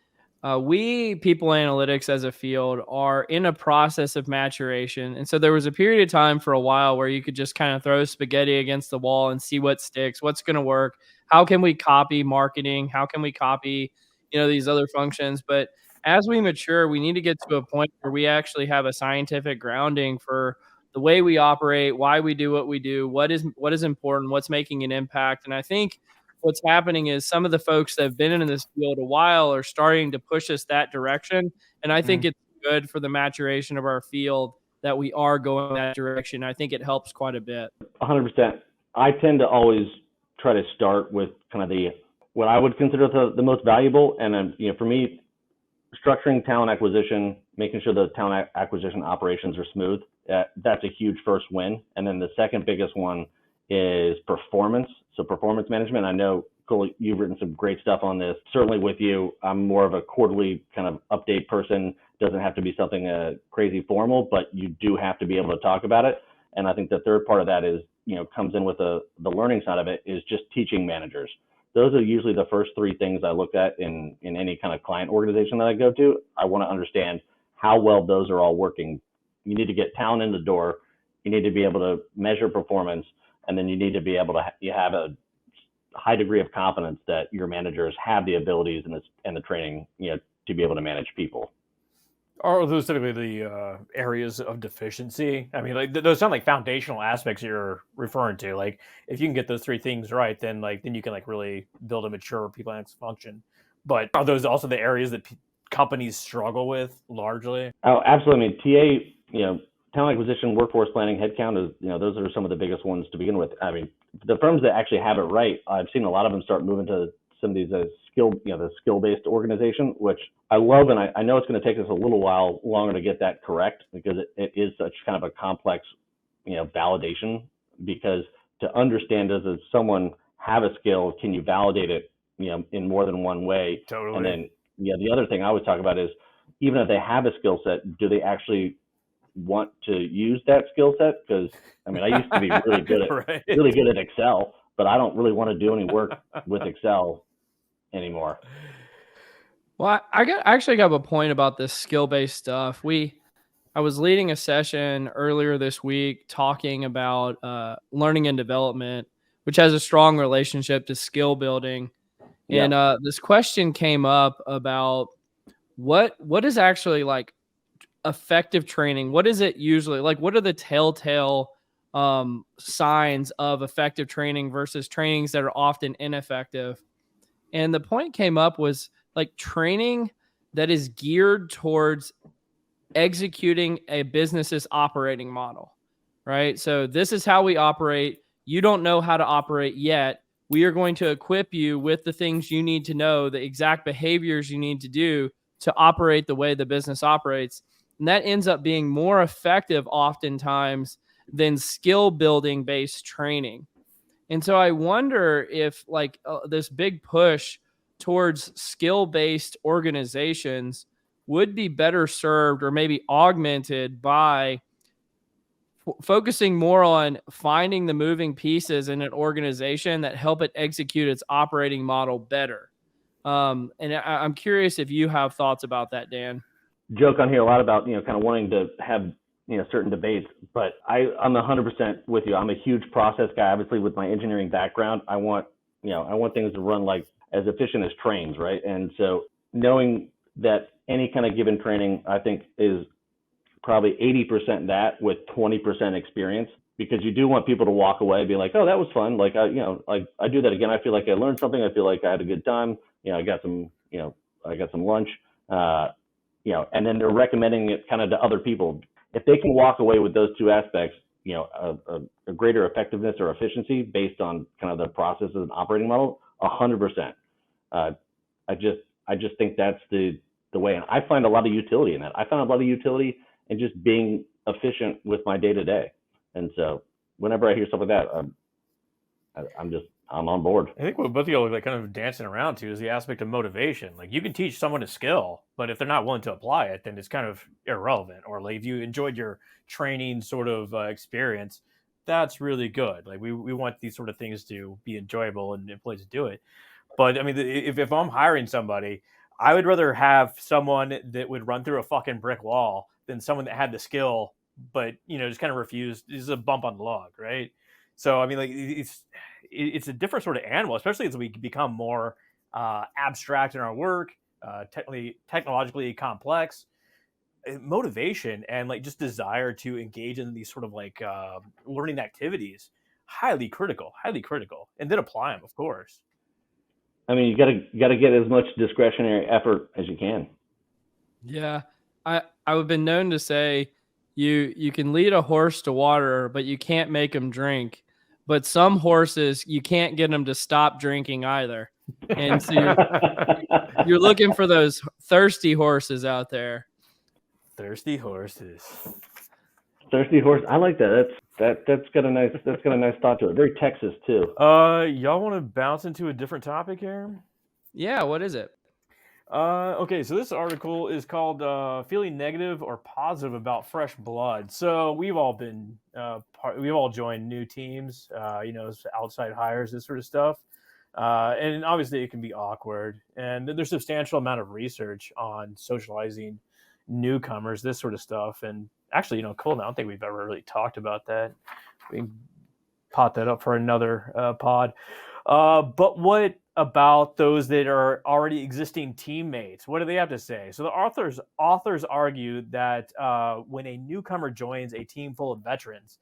we people analytics as a field are in a process of maturation. And so there was a period of time for a while where you could just kind of throw spaghetti against the wall and see what sticks, what's going to work. How can we copy marketing? How can we copy, these other functions? But as we mature, we need to get to a point where we actually have a scientific grounding for the way we operate, why we do what we do, what is important, what's making an impact. And I think what's happening is some of the folks that have been in this field a while are starting to push us that direction. And I think it's good for the maturation of our field that we are going that direction. I think it helps quite a bit. 100%. I tend to always try to start with kind of what I would consider the most valuable. And for me, structuring talent acquisition, making sure the talent acquisition operations are smooth, that's a huge first win. And then the second biggest one is performance. So performance management. I know, Cole, you've written some great stuff on this. Certainly with you, I'm more of a quarterly kind of update person. Doesn't have to be something crazy formal, but you do have to be able to talk about it. And I think the third part of that is, comes in with the learning side of it, is just teaching managers. Those are usually the first three things I look at in any kind of client organization that I go to. I want to understand how well those are all working. You need to get talent in the door. You need to be able to measure performance. And then you need to be able to have a high degree of confidence that your managers have the abilities and the training, to be able to manage people. Are those typically the areas of deficiency? I mean, like those sound like foundational aspects you're referring to. Like, if you can get those three things right, then you can like really build a mature people analytics function. But are those also the areas that companies struggle with largely? Oh, absolutely. I mean, TA, talent acquisition, workforce planning, headcount is, those are some of the biggest ones to begin with. I mean, the firms that actually have it right, I've seen a lot of them start moving to some of these the skill-based organization, which I love. And I know it's going to take us a little while longer to get that correct, because it is such kind of a complex, validation, because to understand, does someone have a skill? Can you validate it, in more than one way? Totally. And then, the other thing I always talk about is, even if they have a skill set, do they actually want to use that skill set? Because I mean, I used to be really good at right. really good at Excel, but I don't really want to do any work with Excel anymore. Well, I actually got a point about this skill-based stuff. I was leading a session earlier this week talking about learning and development, which has a strong relationship to skill building. And this question came up about what is actually like effective training. What is it usually like? What are the telltale signs of effective training versus trainings that are often ineffective? And the point came up was like training that is geared towards executing a business's operating model, right? So this is how we operate. You don't know how to operate yet. We are going to equip you with the things you need to know, the exact behaviors you need to do to operate the way the business operates. And that ends up being more effective oftentimes than skill building based training. And so I wonder if this big push towards skill based organizations would be better served or maybe augmented by focusing more on finding the moving pieces in an organization that help it execute its operating model better. And I'm curious if you have thoughts about that, Dan. Joke on here a lot about, kind of wanting to have, certain debates, but I'm 100% with you. I'm a huge process guy. Obviously, with my engineering background, I want things to run like as efficient as trains, right? And so knowing that any kind of given training, I think, is probably 80% that with 20% experience, because you do want people to walk away being like, oh, that was fun. Like, I do that again. I feel like I learned something. I feel like I had a good time. I got some lunch, and then they're recommending it kind of to other people. If they can walk away with those two aspects, a greater effectiveness or efficiency based on kind of the processes and operating model, 100%. I just think that's the way. And I find a lot of utility in that. I found a lot of utility in just being efficient with my day to day. And so whenever I hear stuff like that, I'm on board. I think what both of you are kind of dancing around to is the aspect of motivation. Like, you can teach someone a skill, but if they're not willing to apply it, then it's kind of irrelevant. Or like, if you enjoyed your training sort of experience, that's really good. Like, we want these sort of things to be enjoyable and employees to do it. But I mean, if I'm hiring somebody, I would rather have someone that would run through a fucking brick wall than someone that had the skill, but just kind of refused. This is a bump on the log, right? So I mean, like, it's a different sort of animal, especially as we become more abstract in our work, technologically complex. Motivation and like just desire to engage in these sort of like learning activities, highly critical, and then apply them, of course. I mean, you gotta get as much discretionary effort as you can. Yeah, I've been known to say you can lead a horse to water, but you can't make him drink. But some horses, you can't get them to stop drinking either. And so you're looking for those thirsty horses out there. Thirsty horses. Thirsty horse. I like that. That's got a nice thought to it. Very Texas too. Y'all want to bounce into a different topic here? Yeah, what is it? Okay, so this article is called "Feeling Negative or Positive About Fresh Blood." So we've all been we've all joined new teams, outside hires, this sort of stuff, and obviously it can be awkward. And there's a substantial amount of research on socializing newcomers, this sort of stuff. And actually, Colin, I don't think we've ever really talked about that. We can pot that up for another pod. But what about those that are already existing teammates? What do they have to say? So the authors argue that when a newcomer joins a team full of veterans,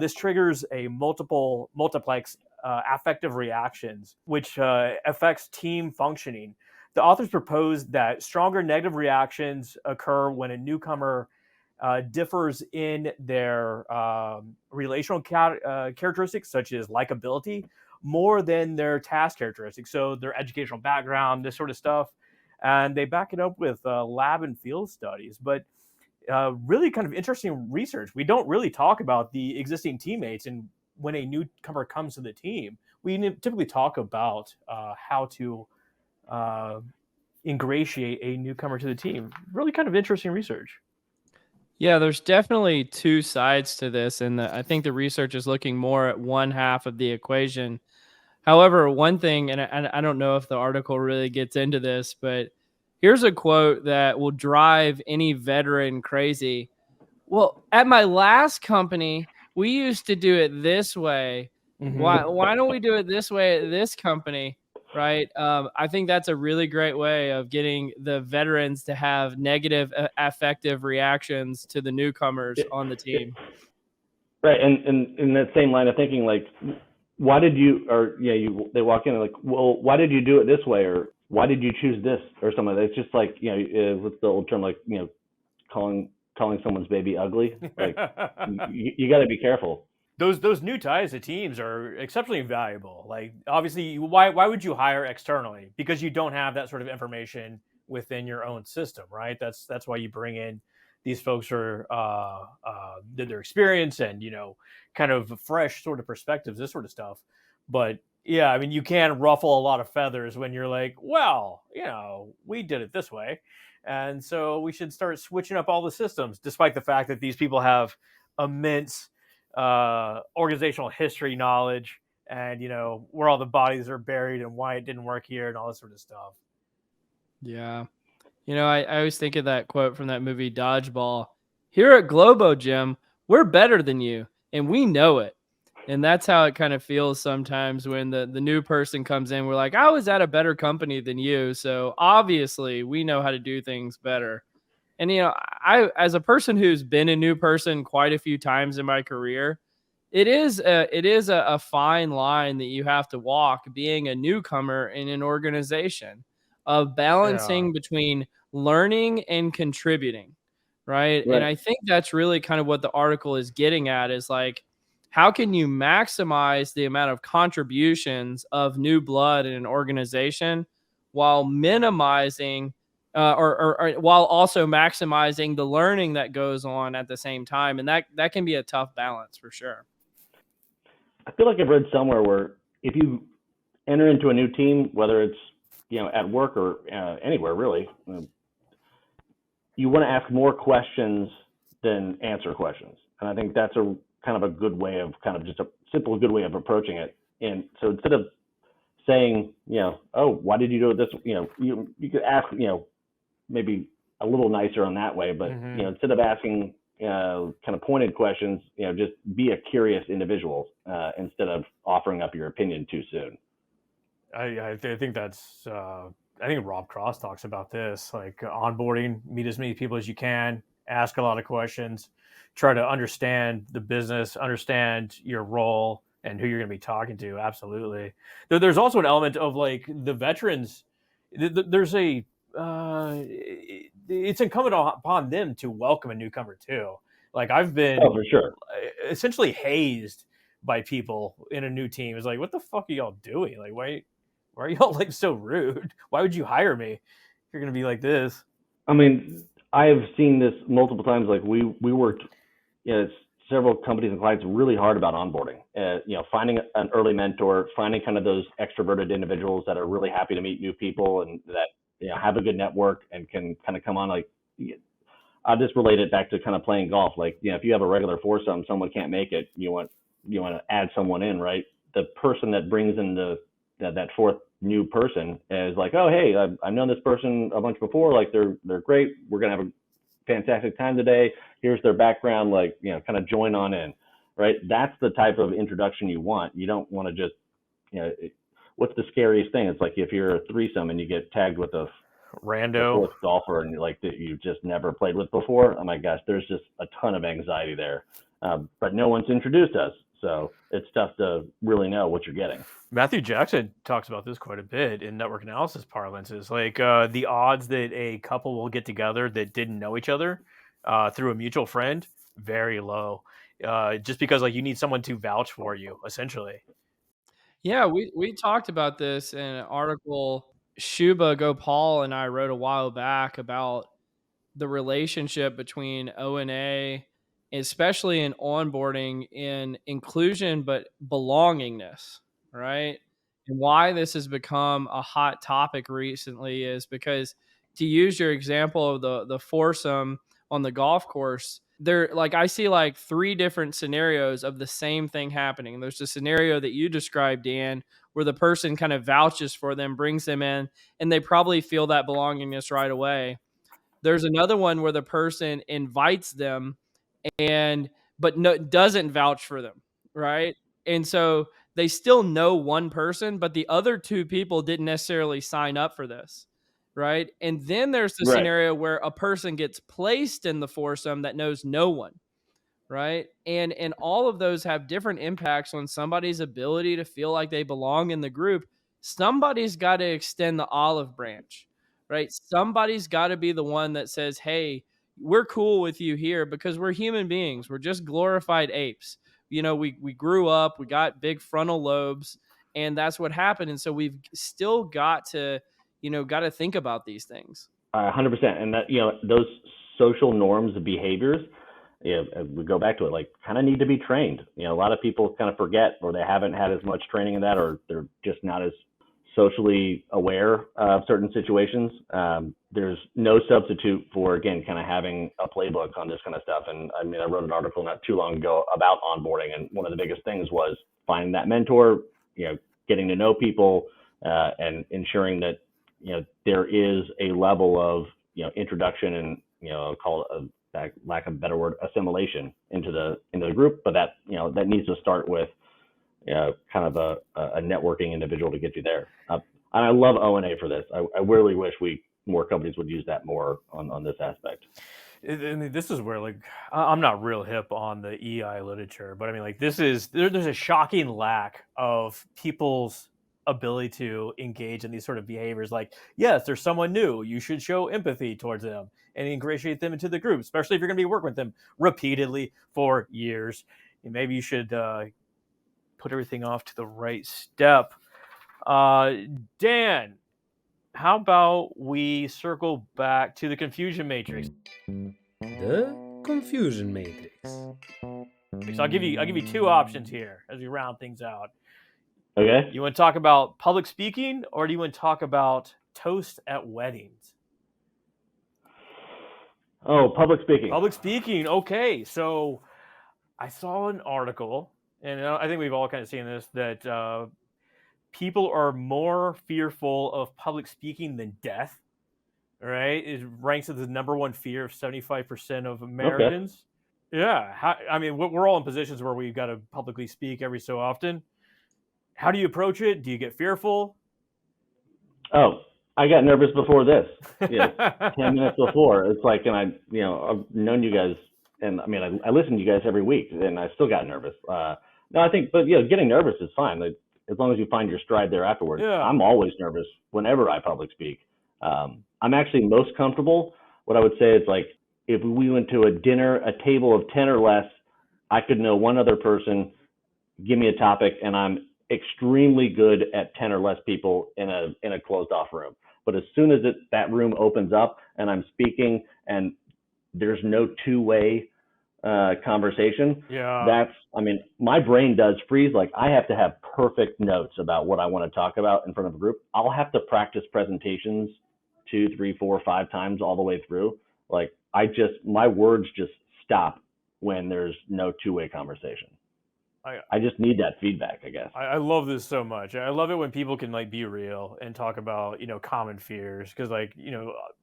this triggers a multiplex affective reactions, which affects team functioning. The authors propose that stronger negative reactions occur when a newcomer differs in their relational characteristics, such as likability, more than their task characteristics. So their educational background, this sort of stuff. And they back it up with lab and field studies. But really kind of interesting research. We don't really talk about the existing teammates. And when a newcomer comes to the team, we typically talk about how to ingratiate a newcomer to the team. Really kind of interesting research. Yeah, there's definitely two sides to this, and I think the research is looking more at one half of the equation. However, one thing, and I don't know if the article really gets into this, but here's a quote that will drive any veteran crazy. Well, at my last company, we used to do it this way. Mm-hmm. Why don't we do it this way at this company? Right. I think that's a really great way of getting the veterans to have negative affective reactions to the newcomers on the team. Right. And in that same line of thinking, like, why did you, or they walk in and like, well, why did you do it this way? Or why did you choose this or something? It's just like, what's the old term, like, calling someone's baby ugly? Like, you got to be careful. those new ties to teams are exceptionally valuable. Like, obviously, why would you hire externally? Because you don't have that sort of information within your own system, right? That's why you bring in these folks for their experience and kind of fresh sort of perspectives, this sort of stuff. But yeah, I mean, you can ruffle a lot of feathers when you're like, well, we did it this way, and so we should start switching up all the systems, despite the fact that these people have immense organizational history knowledge and where all the bodies are buried and why it didn't work here and all this sort of stuff. Yeah. I always think of that quote from that movie Dodgeball. Here at Globo, Jim, we're better than you, and we know it. And that's how it kind of feels sometimes when the new person comes in. We're like, I was at a better company than you, so obviously we know how to do things better. And I, as a person who's been a new person quite a few times in my career, it is a fine line that you have to walk being a newcomer in an organization, of Yeah. balancing between learning and contributing, right? And Right. I think that's really kind of what the article is getting at, is like, how can you maximize the amount of contributions of new blood in an organization while minimizing or while also maximizing the learning that goes on at the same time? And that can be a tough balance for sure. I feel like I've read somewhere where if you enter into a new team, whether it's at work or anywhere really, you want to ask more questions than answer questions, and I think that's a kind of a good way of kind of just a simple good way of approaching it. And so instead of saying oh, why did you do it this, you could ask maybe a little nicer on that way, but instead of asking kind of pointed questions, just be a curious individual instead of offering up your opinion too soon. I think that's I think Rob Cross talks about this, like onboarding, meet as many people as you can, ask a lot of questions, try to understand the business, understand your role and who you're going to be talking to. Absolutely. There's also an element of like the veterans. There's a it's incumbent upon them to welcome a newcomer too. Like, I've been Oh, for sure. essentially hazed by people in a new team. It's like, what the fuck are y'all doing? Like, why are y'all like so rude? Why would you hire me if you're gonna be like this? I mean, I've seen this multiple times. Like we worked, several companies and clients really hard about onboarding. Finding an early mentor, finding kind of those extroverted individuals that are really happy to meet new people and that have a good network and can kind of come on. Like, I'll just relate it back to kind of playing golf. Like, if you have a regular foursome, someone can't make it, you want to add someone in, right? The person that brings in that fourth new person is like, oh, hey, I've known this person a bunch before. Like, they're great. We're gonna have a fantastic time today. Here's their background. Like, kind of join on in, right? That's the type of introduction you want. You don't want to just, what's the scariest thing? It's like if you're a threesome and you get tagged with a Rando fourth golfer and like that you just never played with before. Oh my gosh, there's just a ton of anxiety there. But no one's introduced us, so it's tough to really know what you're getting. Matthew Jackson talks about this quite a bit in network analysis parlance. Is like the odds that a couple will get together that didn't know each other through a mutual friend, very low. Just because like you need someone to vouch for you, essentially. Yeah, we talked about this in an article Shubha Gopal and I wrote a while back about the relationship between O&A, especially in onboarding, in inclusion, but belongingness, right? And why this has become a hot topic recently is because, to use your example of the foursome on the golf course, there, like, I see like three different scenarios of the same thing happening. There's a scenario that you described, Dan, where the person kind of vouches for them, brings them in, and they probably feel that belongingness right away. There's another one where the person invites them and but no, doesn't vouch for them, right? And so they still know one person, but the other two people didn't necessarily sign up for this, right? And then there's the Right. scenario where a person gets placed in the foursome that knows no one, right? And all of those have different impacts on somebody's ability to feel like they belong in the group. Somebody's got to extend the olive branch, right? Somebody's got to be the one that says, hey, we're cool with you here because we're human beings. We're just glorified apes. we grew up, we got big frontal lobes, and that's what happened. And so we've still got to think about these things. 100%. And that, those social norms and behaviors, we go back to it, like, kind of need to be trained. A lot of people kind of forget, or they haven't had as much training in that, or they're just not as socially aware of certain situations. There's no substitute for, again, kind of having a playbook on this kind of stuff. And I mean, I wrote an article not too long ago about onboarding, and one of the biggest things was finding that mentor, getting to know people, and ensuring that, there is a level of, introduction and, I'll call it, lack of a better word, assimilation into the group. But that, that needs to start with, kind of a networking individual to get you there. And I love O&A for this. I really wish more companies would use that more on this aspect. I mean, this is where, like, I'm not real hip on the EI literature, but I mean, like, there's a shocking lack of people's ability to engage in these sort of behaviors. Like, yes, there's someone new, you should show empathy towards them and ingratiate them into the group, especially if you're going to be working with them repeatedly for years. And maybe you should put everything off to the right step. Dan, how about we circle back to the confusion matrix? The confusion matrix. So I'll give you two options here as we round things out. Okay. You want to talk about public speaking, or do you want to talk about toast at weddings? Oh, public speaking. Public speaking. Okay. So I saw an article, and I think we've all kind of seen this, that people are more fearful of public speaking than death. Right? It ranks as the number one fear of 75% of Americans. Okay. Yeah. I mean, we're all in positions where we've got to publicly speak every so often. How do you approach it? Do you get fearful? Oh, I got nervous before this. 10 minutes before. It's like, and I've known you guys, and I mean, I listen to you guys every week, and I still got nervous. No, I think, but getting nervous is fine. Like, as long as you find your stride there afterwards. Yeah. I'm always nervous whenever I public speak. I'm actually most comfortable. What I would say is, like, if we went to a table of 10 or less, I could know one other person, give me a topic, and I'm extremely good at 10 or less people in a closed off room. But as soon as that room opens up and I'm speaking and there's no two-way conversation, my brain does freeze. Like, I have to have perfect notes about what I want to talk about in front of a group. I'll have to practice presentations 2, 3, 4, 5 times all the way through. Like, my words just stop when there's no two-way conversation. I just need that feedback, I guess. I love this so much. I love it when people can, like, be real and talk about, common fears. Because, like,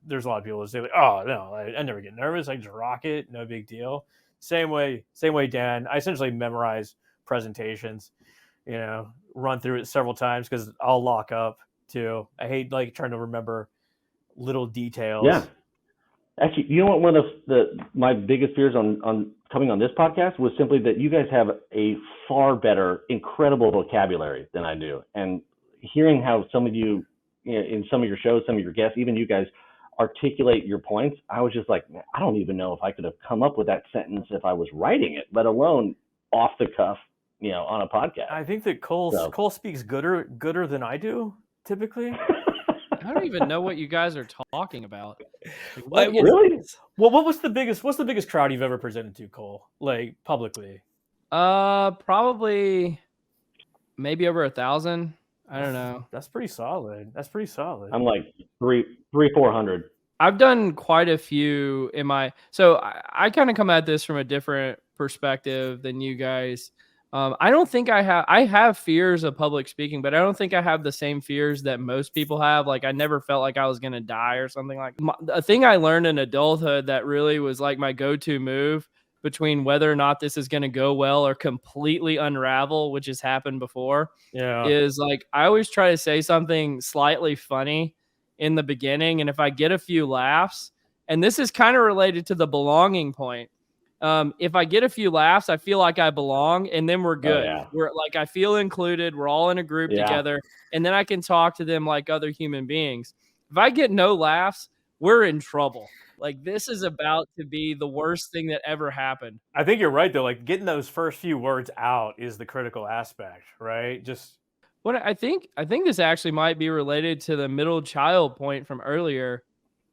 there's a lot of people that say, like, oh, no, I never get nervous. I just rock it. No big deal. Same way, Dan. I essentially memorize presentations, run through it several times because I'll lock up too. I hate, like, trying to remember little details. Yeah. Actually, you know what? One of my biggest fears on coming on this podcast was simply that you guys have a far better, incredible vocabulary than I do. And hearing how some of you, in some of your shows, some of your guests, even you guys, articulate your points, I was just like, man, I don't even know if I could have come up with that sentence if I was writing it, let alone off the cuff, on a podcast. I think that Cole speaks gooder than I do typically. I don't even know what you guys are talking about. Like, really? Well, what's the biggest crowd you've ever presented to, Cole? Like, publicly? Probably maybe over 1,000. I don't know. That's pretty solid. I'm like 400. I've done quite a few so I kind of come at this from a different perspective than you guys. I don't think I have fears of public speaking, but I don't think I have the same fears that most people have. Like, I never felt like I was going to die or something like that. A thing I learned in adulthood that really was like my go-to move between whether or not this is going to go well or completely unravel, which has happened before, is like, I always try to say something slightly funny in the beginning. And if I get a few laughs, and this is kind of related to the belonging point, if I get a few laughs, I feel like I belong, and then we're good. Oh, yeah. We're like, I feel included. We're all in a group together, and then I can talk to them like other human beings. If I get no laughs, we're in trouble. Like, this is about to be the worst thing that ever happened. I think you're right though. Like getting those first few words out is the critical aspect, right? Just What I think this actually might be related to the middle child point from earlier.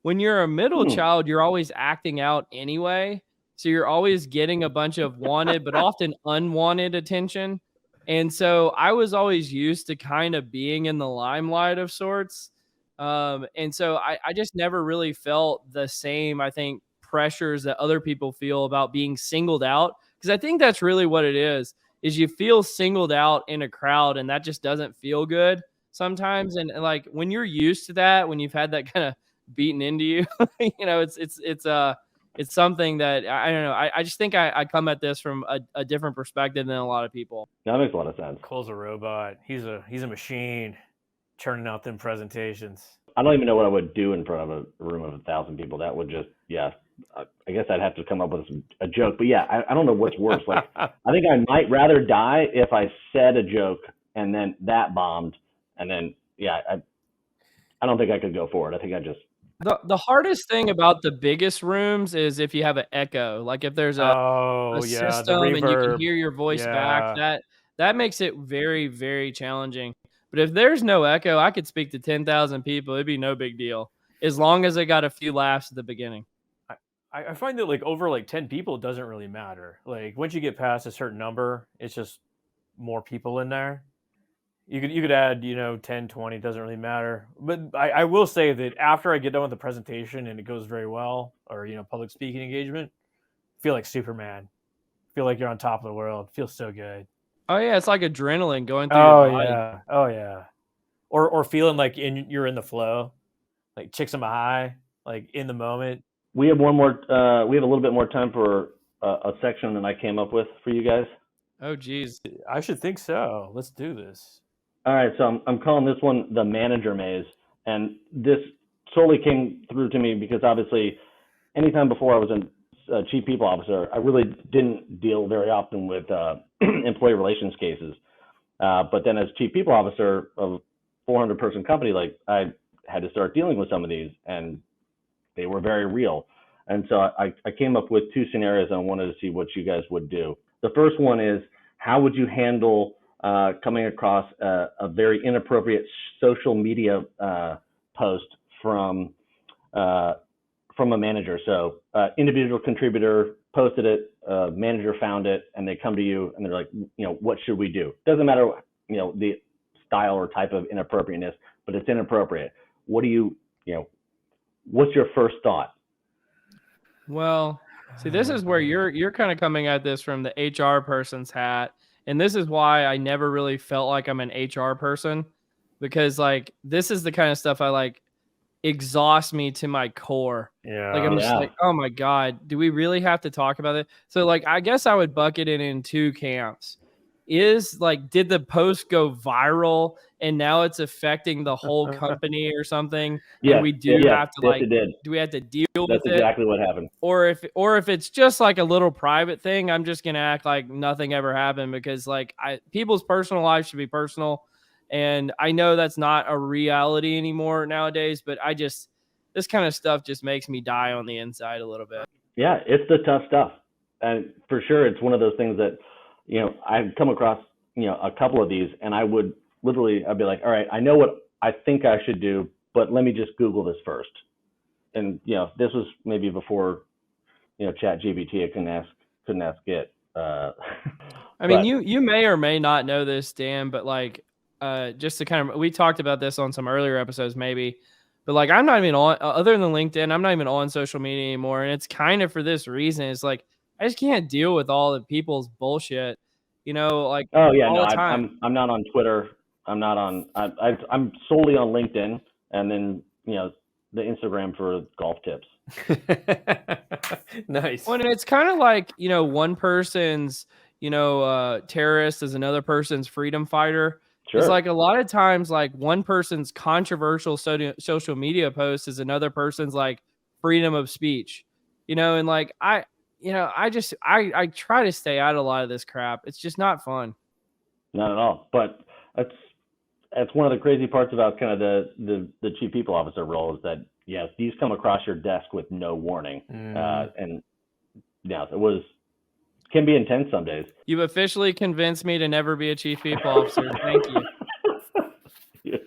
When you're a middle child, you're always acting out anyway. So you're always getting a bunch of wanted but often unwanted attention. And so I was always used to kind of being in the limelight of sorts. And so I just never really felt the same, I think, pressures that other people feel about being singled out. Because I think that's really what it is you feel singled out in a crowd, and that just doesn't feel good sometimes. And like when you're used to that, when you've had that kind of beaten into you, it's something that I don't know. I just think I come at this from a different perspective than a lot of people. That makes a lot of sense. Cole's a robot. He's a machine churning out them presentations. I don't even know what I would do in front of a room of 1,000 people. That would just, I guess I'd have to come up with a joke. But yeah, I don't know what's worse. Like, I think I might rather die if I said a joke and then that bombed. And then, I don't think I could go forward. I think I just. The hardest thing about the biggest rooms is if you have an echo. Like if there's a system and you can hear your voice back, that makes it very, very challenging. But if there's no echo, I could speak to 10,000 people. It'd be no big deal as long as I got a few laughs at the beginning. I find that like over like 10 people, it doesn't really matter. Like once you get past a certain number, it's just more people in there. You could add, 10, 20, doesn't really matter. But I will say that after I get done with the presentation and it goes very well, or, public speaking engagement, I feel like Superman. I feel like you're on top of the world. It feels so good. Oh yeah, it's like adrenaline going through your body. Yeah. Oh yeah. Or feeling like you're in the flow, like chicks in my high, like in the moment. We have one more. We have a little bit more time for a section that I came up with for you guys. Oh geez, I should think so. Let's do this. All right, so I'm calling this one the manager maze, and this solely came through to me because obviously, anytime before I was a chief people officer, I really didn't deal very often with employee relations cases. But then as chief people officer of a 400-person company, like I had to start dealing with some of these, and they were very real. And so I came up with two scenarios and I wanted to see what you guys would do. The first one is, how would you handle coming across a very inappropriate social media post from a manager? So individual contributor posted it, manager found it, and they come to you and they're like, what should we do? Doesn't matter, the style or type of inappropriateness, but it's inappropriate. What do you, what's your first thought? Well, see, this is where you're kind of coming at this from the HR person's hat. And this is why I never really felt like I'm an HR person, because like, this is the kind of stuff I like exhausts me to my core. Yeah. Like, I'm just like, oh my God, do we really have to talk about it? So like, I guess I would bucket it in two camps. Is like, did the post go viral and now it's affecting the whole company or something? Yeah, and we do have to like, do we have to deal with it? That's exactly what happened. Or if it's just like a little private thing, I'm just gonna act like nothing ever happened, because like people's personal lives should be personal, and I know that's not a reality anymore nowadays. But this kind of stuff just makes me die on the inside a little bit. Yeah, it's the tough stuff, and for sure, it's one of those things that I've come across a couple of these, and I'd be like, all right, I know what I think I should do, but let me just Google this first. And this was maybe before Chat GPT couldn't ask it. I mean, you may or may not know this, Dan, but like just to kind of, we talked about this on some earlier episodes maybe, but like, I'm not even on, other than LinkedIn, I'm not even on social media anymore. And it's kind of for this reason. It's like, I just can't deal with all the people's bullshit, like, oh yeah, all no, the time. I'm not on Twitter. I'm not on, I'm solely on LinkedIn, and then, the Instagram for golf tips. Nice. Well, and it's kind of like, one person's, terrorist is another person's freedom fighter. Sure. It's like a lot of times, like one person's controversial social media post is another person's like freedom of speech, and like, I try to stay out of a lot of this crap. It's just not fun. Not at all. But that's one of the crazy parts about kind of the chief people officer role, is that yeah, these come across your desk with no warning. And yeah, can be intense some days. You've officially convinced me to never be a chief people officer. Thank you.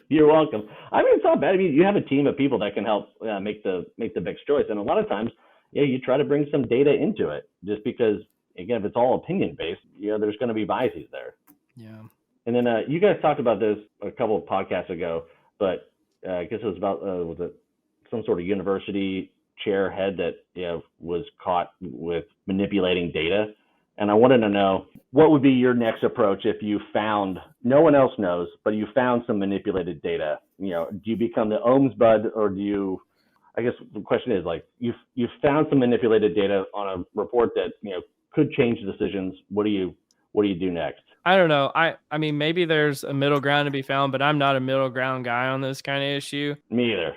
You're welcome. I mean, it's not bad. I mean, you have a team of people that can help make the best choice. And a lot of times, yeah, you try to bring some data into it, just because, again, if it's all opinion based, there's going to be biases there. Yeah. And then you guys talked about this a couple of podcasts ago, but I guess it was about was it some sort of university chair head that was caught with manipulating data. And I wanted to know, what would be your next approach if you found, no one else knows, but you found some manipulated data? Do you become the OMS bud, or do you, I guess the question is, like, you found some manipulated data on a report that, could change decisions. What do you do next? I don't know. I mean, maybe there's a middle ground to be found, but I'm not a middle ground guy on this kind of issue. Me either.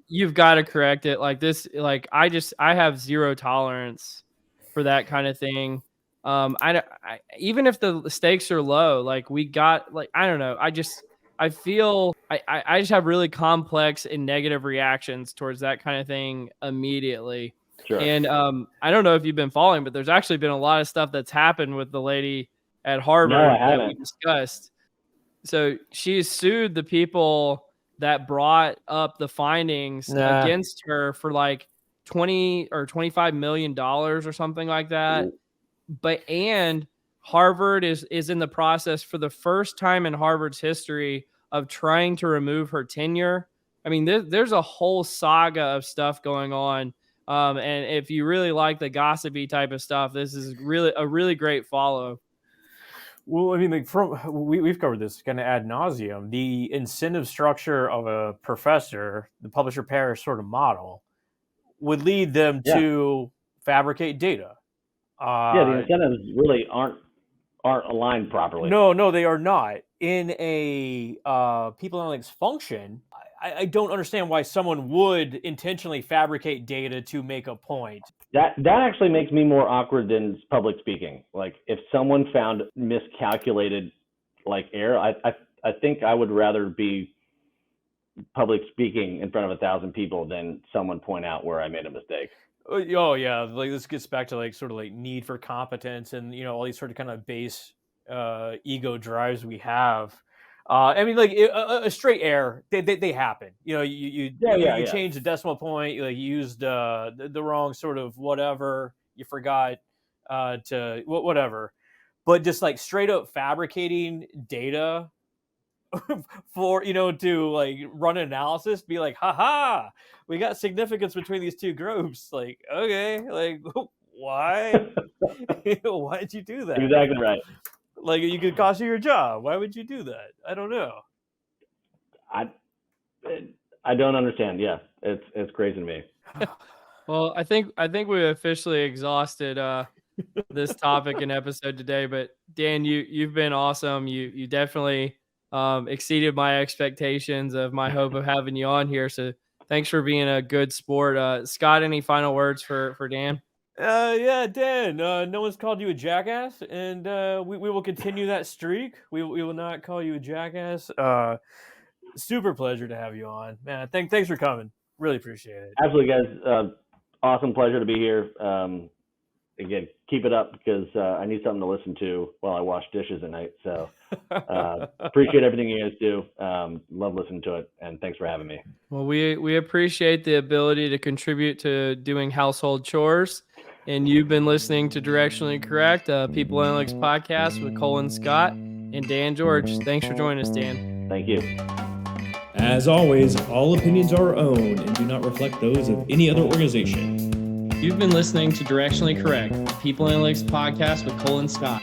You've got to correct it. Like this, like I have zero tolerance for that kind of thing. I even if the stakes are low, like we got, like, I don't know. I feel I just have really complex and negative reactions towards that kind of thing immediately. Sure. And I don't know if you've been following, but there's actually been a lot of stuff that's happened with the lady at Harvard that we discussed. So she sued the people that brought up the findings against her for like $20 or $25 million or something like that. And Harvard is in the process, for the first time in Harvard's history, of trying to remove her tenure. I mean, there's a whole saga of stuff going on. And if you really like the gossipy type of stuff, this is really a really great follow. Well, I mean, like we've covered this kind of ad nauseum. The incentive structure of a professor, the publisher parish sort of model, would lead them to fabricate data. The incentives really aren't aligned properly. No, they are not. In a people analytics function, I don't understand why someone would intentionally fabricate data to make a point. That actually makes me more awkward than public speaking. Like, if someone found miscalculated, like, error, I think I would rather be public speaking in front of 1,000 people than someone point out where I made a mistake. Oh yeah, like this gets back to like sort of like need for competence and all these sort of kind of base ego drives we have. I mean, like a straight error, they happen. You change the decimal point, you used the wrong sort of whatever, you forgot to whatever, but just like straight up fabricating data for to like run an analysis, be like, haha, we got significance between these two groups. Like, okay, like why? Why'd you do that? Exactly right. Like, you could cost you your job. Why would you do that? I don't know. I don't understand. Yeah, it's crazy to me. Well, I think we officially exhausted this topic and episode today. But Dan, you've been awesome. You definitely exceeded my expectations of my hope of having you on here. So thanks for being a good sport. Scott, any final words for Dan? Yeah, Dan, no one's called you a jackass, and we will continue that streak. We will not call you a jackass. Super pleasure to have you on, man. Thanks for coming. Really appreciate it. Absolutely, guys. Awesome pleasure to be here. Again, keep it up, because I need something to listen to while I wash dishes at night. So appreciate everything you guys do. Love listening to it, and thanks for having me. Well, we appreciate the ability to contribute to doing household chores. And you've been listening to Directionally Correct, People Analytics podcast with Colin Scott and Dan George. Thanks for joining us, Dan. Thank you. As always, all opinions are our own and do not reflect those of any other organization. You've been listening to Directionally Correct, People Analytics podcast with Colin Scott.